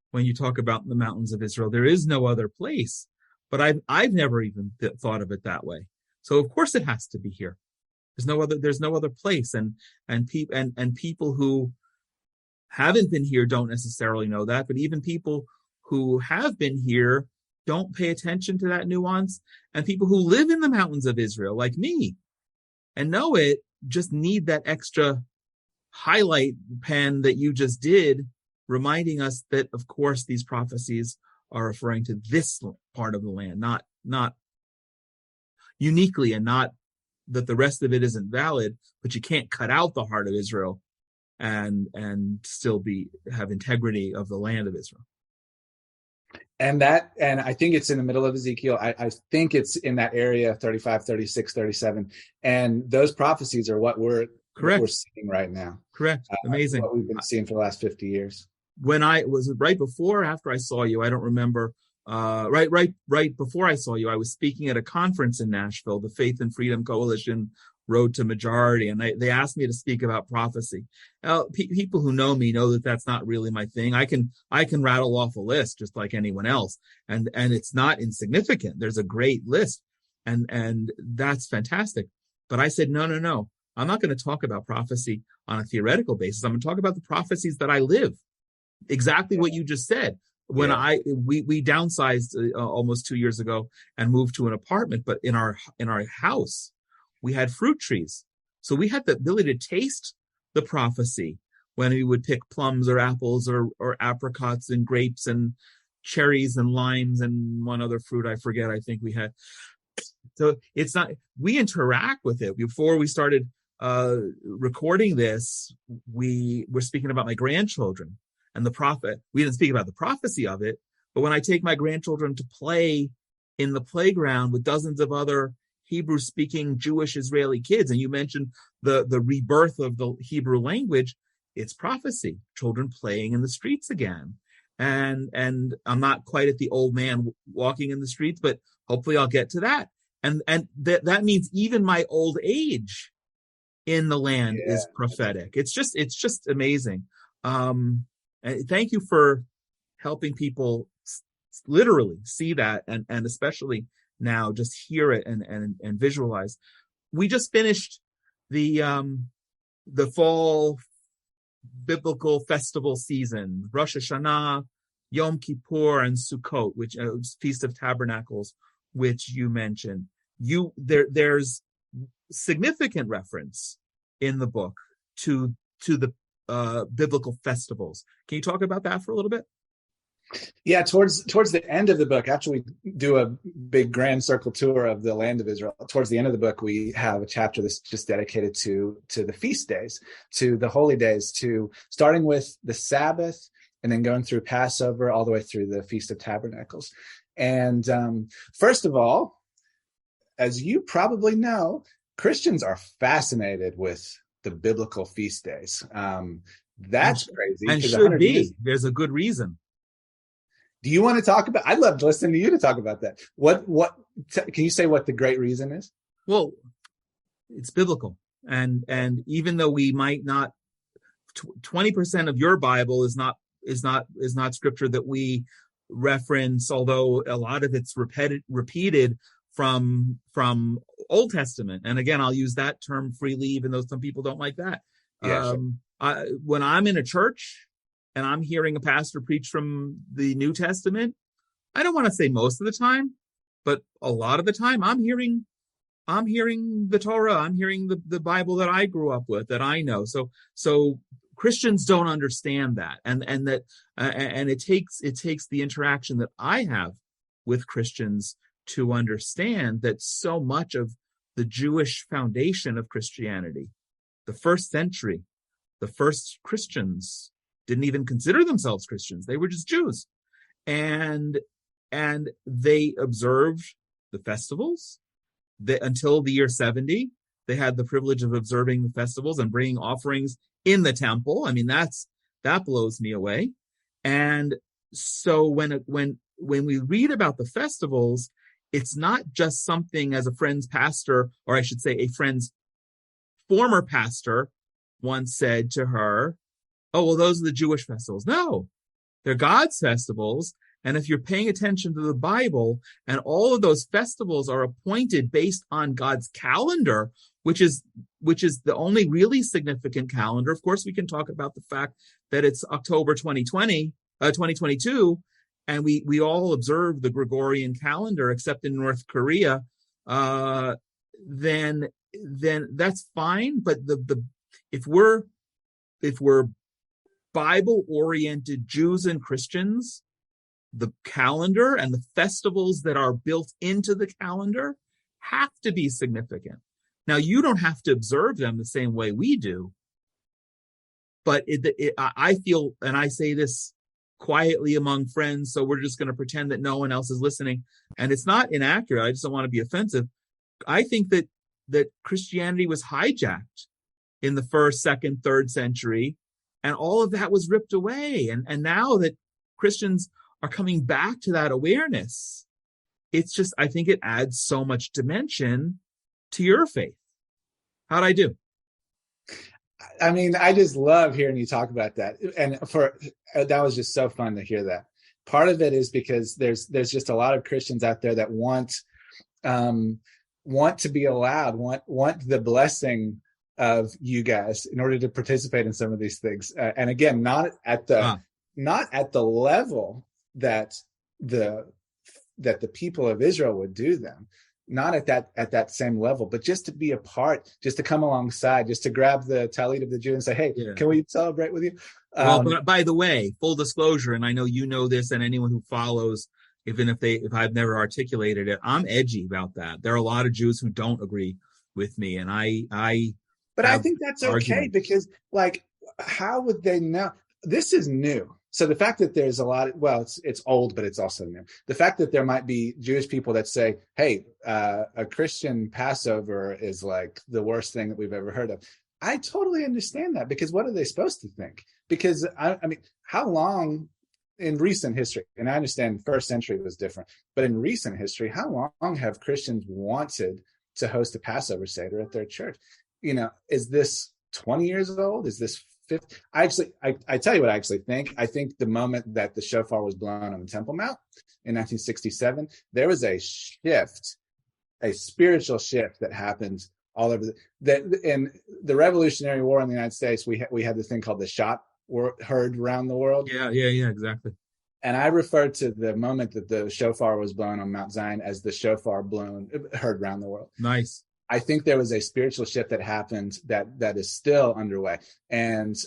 when you talk about the mountains of Israel, there is no other place. But I've never even thought of it that way. So of course it has to be here. There's no other place, and people who haven't been here don't necessarily know that, but even people who have been here don't pay attention to that nuance, and people who live in the mountains of Israel, like me, and know it, just need that extra highlight pen that you just did, reminding us that, of course, these prophecies are referring to this part of the land, not uniquely, and not that the rest of it isn't valid, but you can't cut out the heart of Israel and still have integrity of the land of Israel. And I think it's in the middle of Ezekiel. I think it's in that area, 35, 36, 37. And those prophecies are what we're seeing right now. Correct. Amazing. What we've been seeing for the last 50 years. When I was right before or after I saw you, I don't remember. Right before I saw you, I was speaking at a conference in Nashville, the Faith and Freedom Coalition Road to Majority, and they asked me to speak about prophecy. People who know me know that that's not really my thing. I can rattle off a list just like anyone else, and it's not insignificant. There's a great list, and that's fantastic. But I said, no. I'm not going to talk about prophecy on a theoretical basis. I'm going to talk about the prophecies that I live. Exactly what you just said. When we downsized almost 2 years ago and moved to an apartment, but in our house, we had fruit trees. So we had the ability to taste the prophecy when we would pick plums or apples or apricots and grapes and cherries and limes and one other fruit I forget, I think we had. So it's not, we interact with it. Before we started recording this, we were speaking about my grandchildren and the prophet. We didn't speak about the prophecy of it, but when I take my grandchildren to play in the playground with dozens of other Hebrew-speaking Jewish Israeli kids, and you mentioned the rebirth of the Hebrew language, it's prophecy. Children playing in the streets again, and I'm not quite at the old man walking in the streets, but hopefully I'll get to that. And that means even my old age in the land is prophetic. It's just amazing. And thank you for helping people literally see that, and especially now just hear it and visualize. We just finished the fall biblical festival season, Rosh Hashanah, Yom Kippur, and Sukkot, which Feast of Tabernacles, which you mentioned. There's significant reference in the book to the biblical festivals. Can you talk about that for a little bit? Yeah, towards the end of the book, after we do a big grand circle tour of the land of Israel, towards the end of the book, we have a chapter that's just dedicated to the feast days, to the holy days, to starting with the Sabbath and then going through Passover all the way through the Feast of Tabernacles. And first of all, as you probably know, Christians are fascinated with the biblical feast days. That's crazy. And should be. There's a good reason. Do you want to talk about? I'd love to listen to you to talk about that. What can you say what the great reason is? Well, it's biblical, and even though we might not, 20% of your Bible is not scripture that we reference, although a lot of it's repeated from Old Testament. And again, I'll use that term freely, even though some people don't like that. Yeah, sure. When I'm in a church and I'm hearing a pastor preach from the New Testament, I don't want to say most of the time, but a lot of the time I'm hearing the Torah. I'm hearing the Bible that I grew up with, that I know. So Christians don't understand that. And it takes the interaction that I have with Christians to understand that so much of the Jewish foundation of Christianity, the first century, the first Christians didn't even consider themselves Christians. They were just Jews. And they observed the festivals until the year 70. they had the privilege of observing the festivals and bringing offerings in the temple. I mean, that blows me away. And so when we read about the festivals, it's not just something, as a friend's pastor, or I should say a friend's former pastor once said to her, oh, well, those are the Jewish festivals. No, they're God's festivals. And if you're paying attention to the Bible, and all of those festivals are appointed based on God's calendar, which is the only really significant calendar. Of course, we can talk about the fact that it's October 2022, and we all observe the Gregorian calendar, except in North Korea. Then that's fine. But if we're Bible-oriented Jews and Christians, the calendar and the festivals that are built into the calendar have to be significant. Now, you don't have to observe them the same way we do, but I feel, and I say this quietly among friends, so we're just going to pretend that no one else is listening, and it's not inaccurate. I just don't want to be offensive. I think that Christianity was hijacked in the 1st, 2nd, 3rd century, and all of that was ripped away. And now that Christians are coming back to that awareness, it's just, I think it adds so much dimension to your faith. How'd I do? I mean, I just love hearing you talk about that. And that was just so fun to hear that. Part of it is because there's just a lot of Christians out there that want to be allowed, want the blessing of you guys in order to participate in some of these things. And again, not at the level that the people of Israel would do them, not at that same level, but just to be a part, just to come alongside, just to grab the talit of the Jew and say, hey, Can we celebrate with you? Well, but by the way, full disclosure, and I know you know this, and anyone who follows, if I've never articulated it, I'm edgy about that. There are a lot of Jews who don't agree with me, and but I think that's okay, because like, how would they know? This is new. So the fact that there's a lot, it's old, but it's also new. The fact that there might be Jewish people that say, hey, a Christian Passover is like the worst thing that we've ever heard of. I totally understand that, because what are they supposed to think? Because I mean, how long in recent history, and I understand 1st century was different, but in recent history, how long have Christians wanted to host a Passover Seder at their church? Is this 20 years old? Is this 50? I tell you what I actually think. I think the moment that the shofar was blown on the Temple Mount in 1967, there was a shift, a spiritual shift that happened all over in the Revolutionary War in the United States. We had this thing called the shot heard around the world. Yeah, exactly. And I refer to the moment that the shofar was blown on Mount Zion as the shofar heard around the world. Nice. I think there was a spiritual shift that happened that is still underway. And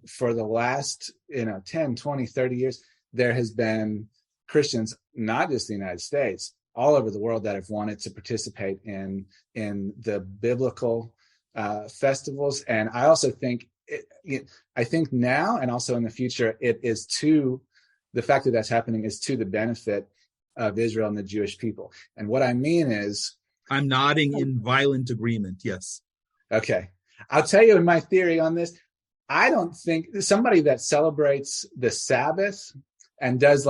for the last 10, 20, 30 years, there has been Christians, not just the United States, all over the world, that have wanted to participate in the biblical festivals. And I also think, I think now and also in the future, the fact that that's happening is to the benefit of Israel and the Jewish people. And what I mean is, I'm nodding in violent agreement. Yes. Okay. I'll tell you my theory on this. I don't think somebody that celebrates the Sabbath and does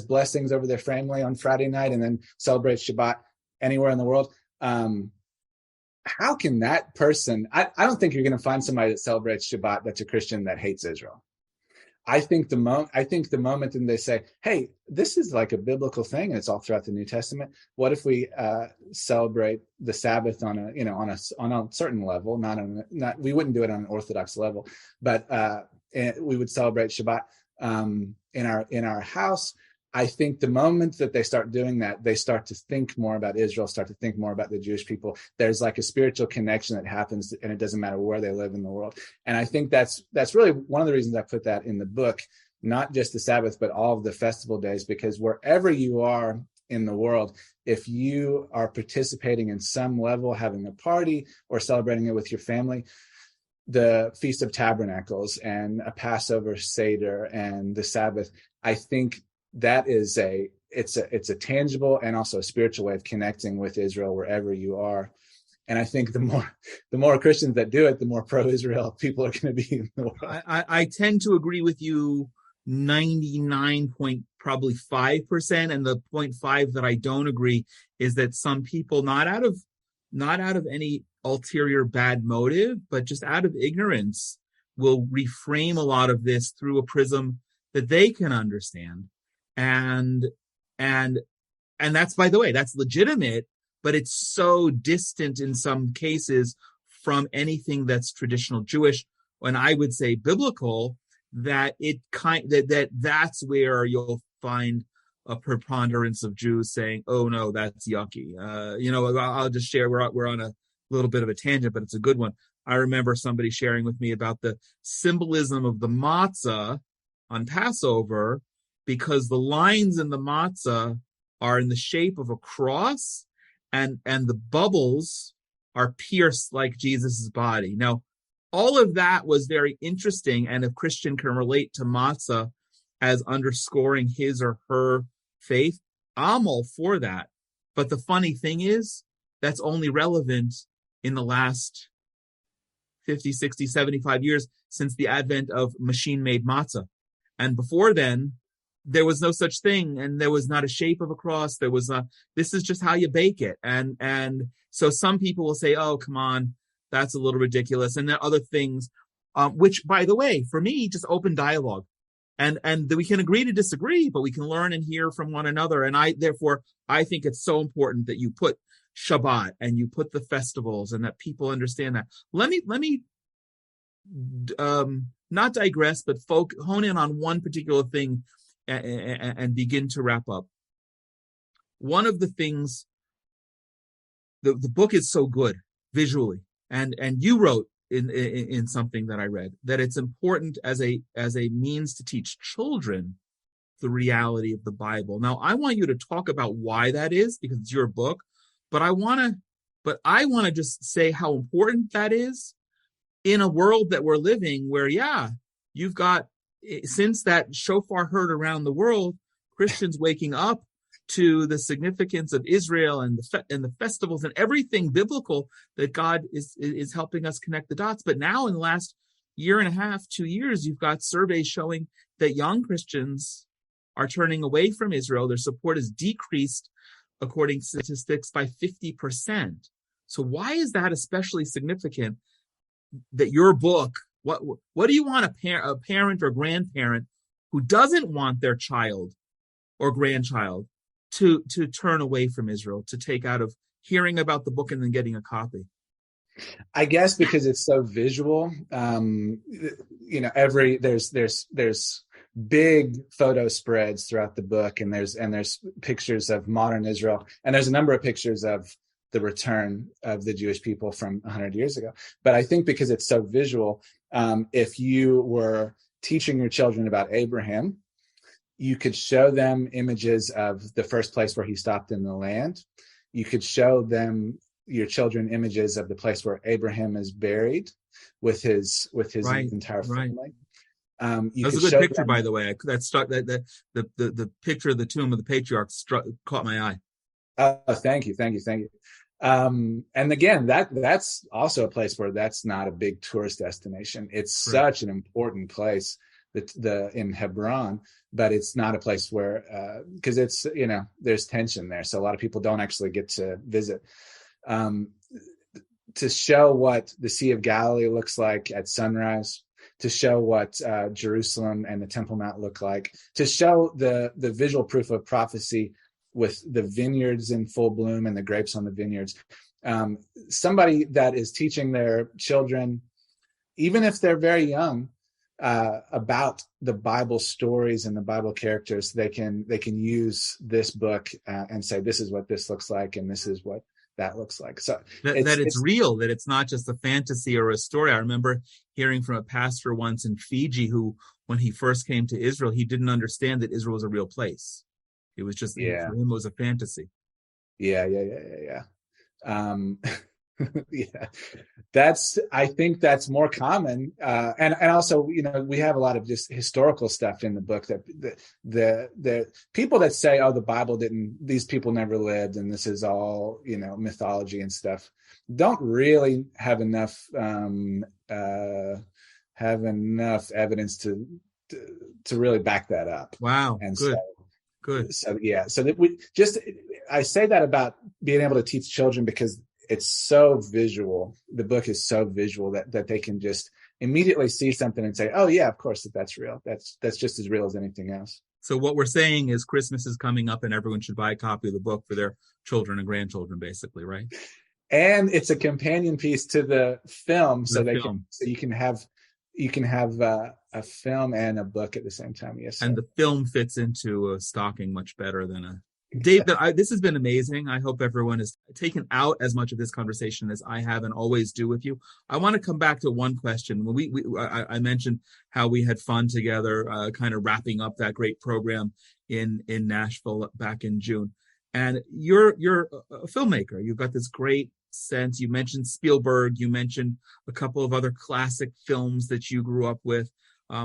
blessings over their family on Friday night and then celebrates Shabbat anywhere in the world. How can that person, I don't think you're going to find somebody that celebrates Shabbat that's a Christian that hates Israel. I think the moment then they say, hey, this is like a biblical thing, and it's all throughout the New Testament. What if we celebrate the Sabbath on a certain level? We wouldn't do it on an Orthodox level, but we would celebrate Shabbat in our house. I think the moment that they start doing that, they start to think more about Israel, start to think more about the Jewish people. There's like a spiritual connection that happens, and it doesn't matter where they live in the world. And I think that's really one of the reasons I put that in the book, not just the Sabbath, but all of the festival days, because wherever you are in the world, if you are participating in some level, having a party or celebrating it with your family, the Feast of Tabernacles and a Passover Seder and the Sabbath, I think that is it's a tangible and also a spiritual way of connecting with Israel wherever you are. And I think the more Christians that do it, the more pro-Israel people are going to be in the world. I tend to agree with you 99.5%, and the 0.5 that I don't agree is that some people, not out of any ulterior bad motive, but just out of ignorance, will reframe a lot of this through a prism that they can understand. And that's, by the way, that's legitimate, but it's so distant in some cases from anything that's traditional Jewish, and I would say biblical, that that's where you'll find a preponderance of Jews saying, "Oh no, that's yucky." I'll just share. We're on a little bit of a tangent, but it's a good one. I remember somebody sharing with me about the symbolism of the matzah on Passover, because the lines in the matzah are in the shape of a cross, and the bubbles are pierced like Jesus's body. Now, all of that was very interesting, and if Christian can relate to matzah as underscoring his or her faith, I'm all for that. But the funny thing is, that's only relevant in the last 50, 60, 75 years since the advent of machine-made matzah. And before then, there was no such thing, and there was not a shape of a cross. This is just how you bake it. And so some people will say, "Oh, come on, that's a little ridiculous." And then other things, which, by the way, for me, just open dialogue. And we can agree to disagree, but we can learn and hear from one another. And I think it's so important that you put Shabbat and you put the festivals, and that people understand that. Let me not digress, but hone in on one particular thing and begin to wrap up. One of the things, the book is so good visually, and you wrote in something that I read that it's important as a means to teach children the reality of the Bible. Now, I want you to talk about why that is, because it's your book, but I want to just say how important that is in a world that we're living where, you've got, since that shofar heard around the world, Christians waking up to the significance of Israel and the festivals and everything biblical, that God is helping us connect the dots. But now, in the last year and a half, 2 years, you've got surveys showing that young Christians are turning away from Israel. Their support has decreased, according to statistics, by 50%. So why is that especially significant, that your book, what do you want a parent or grandparent who doesn't want their child or grandchild to turn away from Israel, to take out of hearing about the book and then getting a copy? I guess because it's so visual. There's big photo spreads throughout the book, and there's pictures of modern Israel, and there's a number of pictures of the return of the Jewish people from 100 years ago. But I think because it's so visual, if you were teaching your children about Abraham, you could show them images of the first place where he stopped in the land. You could show your children images of the place where Abraham is buried with his entire family. That's a good picture, by the way. That struck the picture of the tomb of the patriarchs caught my eye. Oh, thank you. And again, that's also a place where that's not a big tourist destination. It's such an important place in Hebron, but it's not a place where, because it's, there's tension there. So a lot of people don't actually get to visit. To show what the Sea of Galilee looks like at sunrise, to show what Jerusalem and the Temple Mount look like, to show the visual proof of prophecy with the vineyards in full bloom and the grapes on the vineyards. Somebody that is teaching their children, even if they're very young, about the Bible stories and the Bible characters, they can use this book and say, this is what this looks like, and this is what that looks like. So that it's real, that it's not just a fantasy or a story. I remember hearing from a pastor once in Fiji who, when he first came to Israel, he didn't understand that Israel was a real place. It was just, for him, it was a fantasy. Yeah. Yeah, I think that's more common, and also, we have a lot of just historical stuff in the book that the people that say, oh, the Bible didn't, these people never lived and this is all mythology and stuff, don't really have enough evidence to really back that up. Wow, And good. yeah, so that I say that about being able to teach children because it's so visual. The book is so visual that they can just immediately see something and say, oh yeah, of course that's real. That's just as real as anything else. So what we're saying is Christmas is coming up and everyone should buy a copy of the book for their children and grandchildren, basically, right? And it's a companion piece to the film, so you can have a film and a book at the same time. Yes, sir. And the film fits into a stocking much better than a Dave. This has been amazing. I hope everyone has taken out as much of this conversation as I have and always do with you. I want to come back to one question. I mentioned how we had fun together, kind of wrapping up that great program in Nashville back in June. And you're a filmmaker. You've got this great sense. You mentioned Spielberg. You mentioned a couple of other classic films that you grew up with,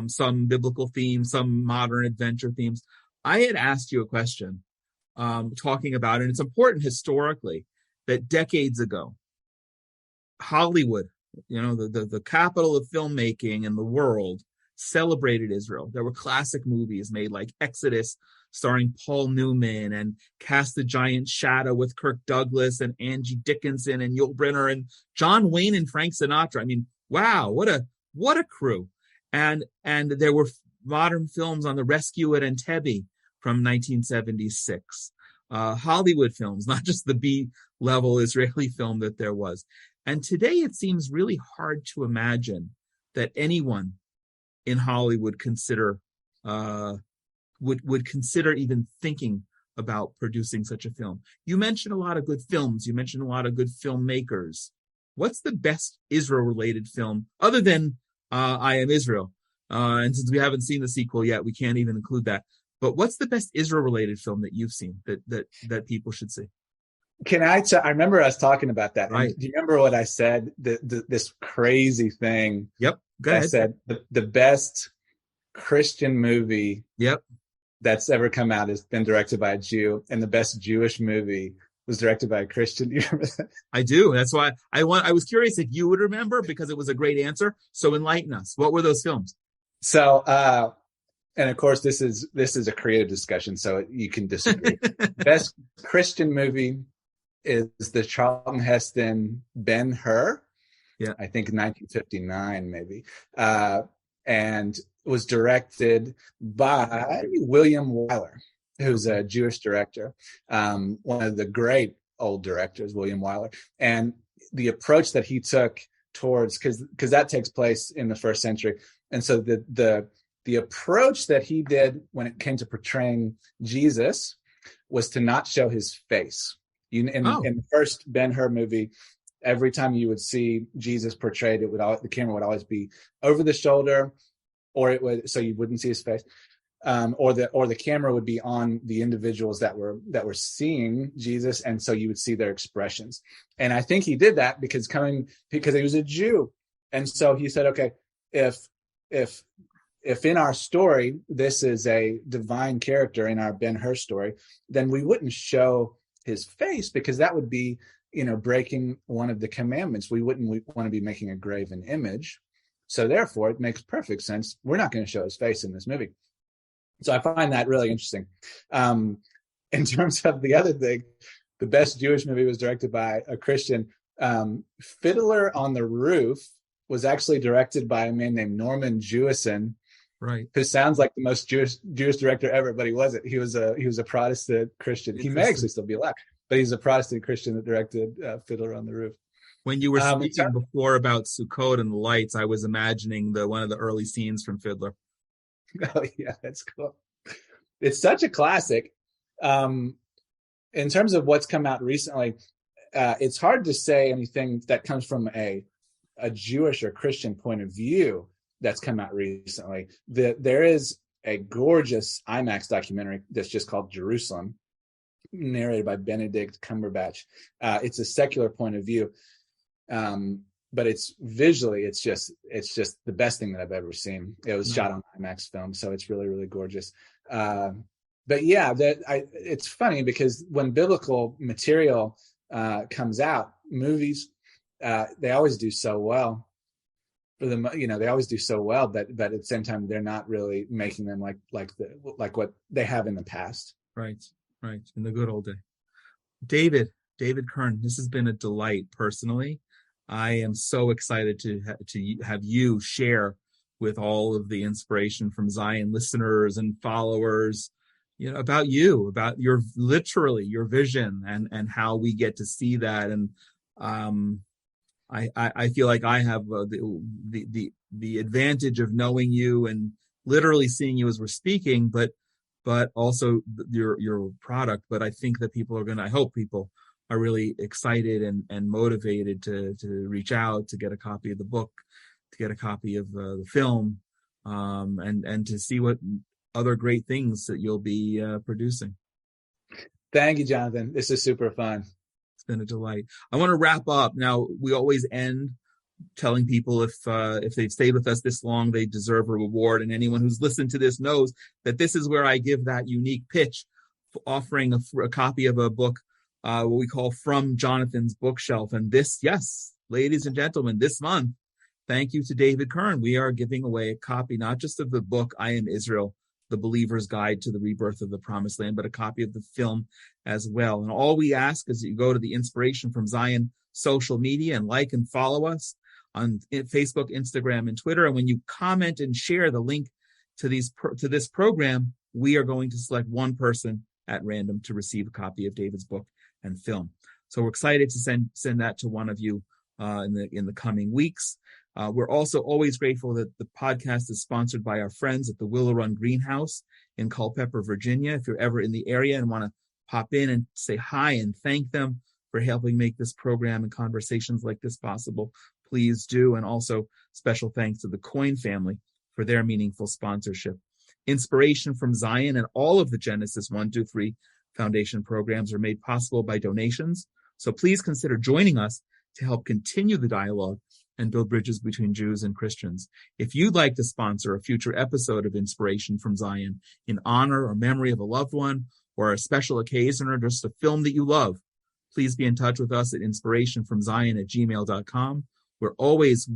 some biblical themes, some modern adventure themes. I had asked you a question talking about, and it's important historically, that decades ago, Hollywood, the capital of filmmaking in the world, celebrated Israel. There were classic movies made like Exodus, starring Paul Newman, and Cast the Giant Shadow with Kirk Douglas and Angie Dickinson and Yul Brynner and John Wayne and Frank Sinatra. I mean, wow, what a crew. And there were modern films on the rescue at Entebbe from 1976. Hollywood films, not just the B-level Israeli film that there was. And today it seems really hard to imagine that anyone in Hollywood would consider even thinking about producing such a film. You mentioned a lot of good films. You mentioned a lot of good filmmakers. What's the best Israel-related film other than I Am Israel? And since we haven't seen the sequel yet, we can't even include that. But what's the best Israel-related film that you've seen that people should see? I remember us talking about that. Right. Do you remember what I said? This crazy thing. Yep. Go ahead. I said the best Christian movie that's ever come out has been directed by a Jew, and the best Jewish movie was directed by a Christian. Do you remember that? I do. That's why I was curious if you would remember, because it was a great answer. So enlighten us. What were those films? So, and of course, this is a creative discussion, so you can disagree. Best Christian movie is the Charlton Heston Ben-Hur. Yeah, I think 1959 maybe, and was directed by William Wyler, who's a Jewish director, one of the great old directors, William Wyler. And the approach that he took towards, because that takes place in the first century, and so the approach that he did when it came to portraying Jesus was to not show his face. In the first Ben-Hur movie, every time you would see Jesus portrayed, the camera would always be over the shoulder, so you wouldn't see his face, or the camera would be on the individuals that were seeing Jesus, and so you would see their expressions. And I think he did that because he was a Jew, and so he said, okay, if in our story this is a divine character in our Ben-Hur story, then we wouldn't show his face, because that would be breaking one of the commandments. We wouldn't want to be making a graven image. So therefore, it makes perfect sense. We're not going to show his face in this movie. So I find that really interesting. In terms of the other thing, the best Jewish movie was directed by a Christian. Fiddler on the Roof was actually directed by a man named Norman Jewison, right? Who sounds like the most Jewish director ever, but he wasn't. He was a Protestant Christian. He may actually still be alive, but he's a Protestant Christian that directed Fiddler on the Roof. When you were speaking before about Sukkot and the lights, I was imagining one of the early scenes from Fiddler. Oh yeah, that's cool. It's such a classic. In terms of what's come out recently, it's hard to say anything that comes from a Jewish or Christian point of view that's come out recently. There is a gorgeous IMAX documentary that's just called Jerusalem, narrated by Benedict Cumberbatch. It's a secular point of view. But it's visually, it's just the best thing that I've ever seen. It was shot on IMAX film, so it's really, really gorgeous. But yeah, it's funny because when biblical material comes out, movies, they always do so well. They always do so well, but at the same time, they're not really making them like what they have in the past. Right. In the good old day. David Kiern, this has been a delight personally. I am so excited to have you share with all of the Inspiration from Zion listeners and followers, about your literally your vision and how we get to see that. And I feel like I have the advantage of knowing you and literally seeing you as we're speaking, but also your product. But I think that I hope people are really excited and motivated to reach out, to get a copy of the book, to get a copy of the film, and to see what other great things that you'll be producing. Thank you, Jonathan. This is super fun. It's been a delight. I want to wrap up. Now, we always end telling people if they've stayed with us this long, they deserve a reward. And anyone who's listened to this knows that this is where I give that unique pitch, offering a copy of a book, what we call From Jonathan's Bookshelf. And this, yes, ladies and gentlemen, this month, thank you to David Kiern, we are giving away a copy, not just of the book, I Am Israel, The Believer's Guide to the Rebirth of the Promised Land, but a copy of the film as well. And all we ask is that you go to the Inspiration from Zion social media and like and follow us on Facebook, Instagram, and Twitter. And when you comment and share the link to this program, we are going to select one person at random to receive a copy of David's book and film. So we're excited to send that to one of you in the coming weeks. We're also always grateful that the podcast is sponsored by our friends at the Willow Run Greenhouse in Culpeper, Virginia. If you're ever in the area and want to pop in and say hi and thank them for helping make this program and conversations like this possible, please do. And also special thanks to the Coyne family for their meaningful sponsorship. Inspiration from Zion and all of the Genesis 1, 2, 3 Foundation programs are made possible by donations. So please consider joining us to help continue the dialogue and build bridges between Jews and Christians. If you'd like to sponsor a future episode of Inspiration from Zion in honor or memory of a loved one or a special occasion or just a film that you love, please be in touch with us at inspirationfromzion@gmail.com. We're always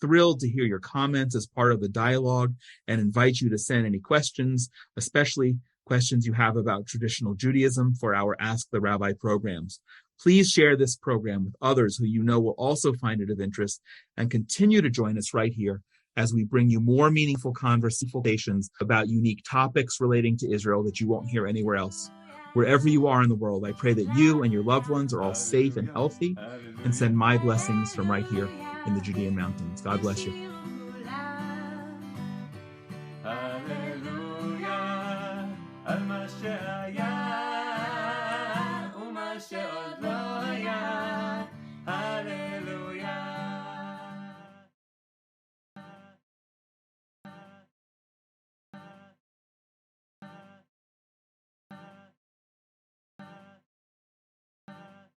thrilled to hear your comments as part of the dialogue and invite you to send any questions, especially questions you have about traditional Judaism for our Ask the Rabbi programs. Please share this program with others who you know will also find it of interest, and continue to join us right here as we bring you more meaningful conversations about unique topics relating to Israel that you won't hear anywhere else. Wherever you are in the world, I pray that you and your loved ones are all safe and healthy, and send my blessings from right here in the Judean mountains. God bless you. Hallelujah,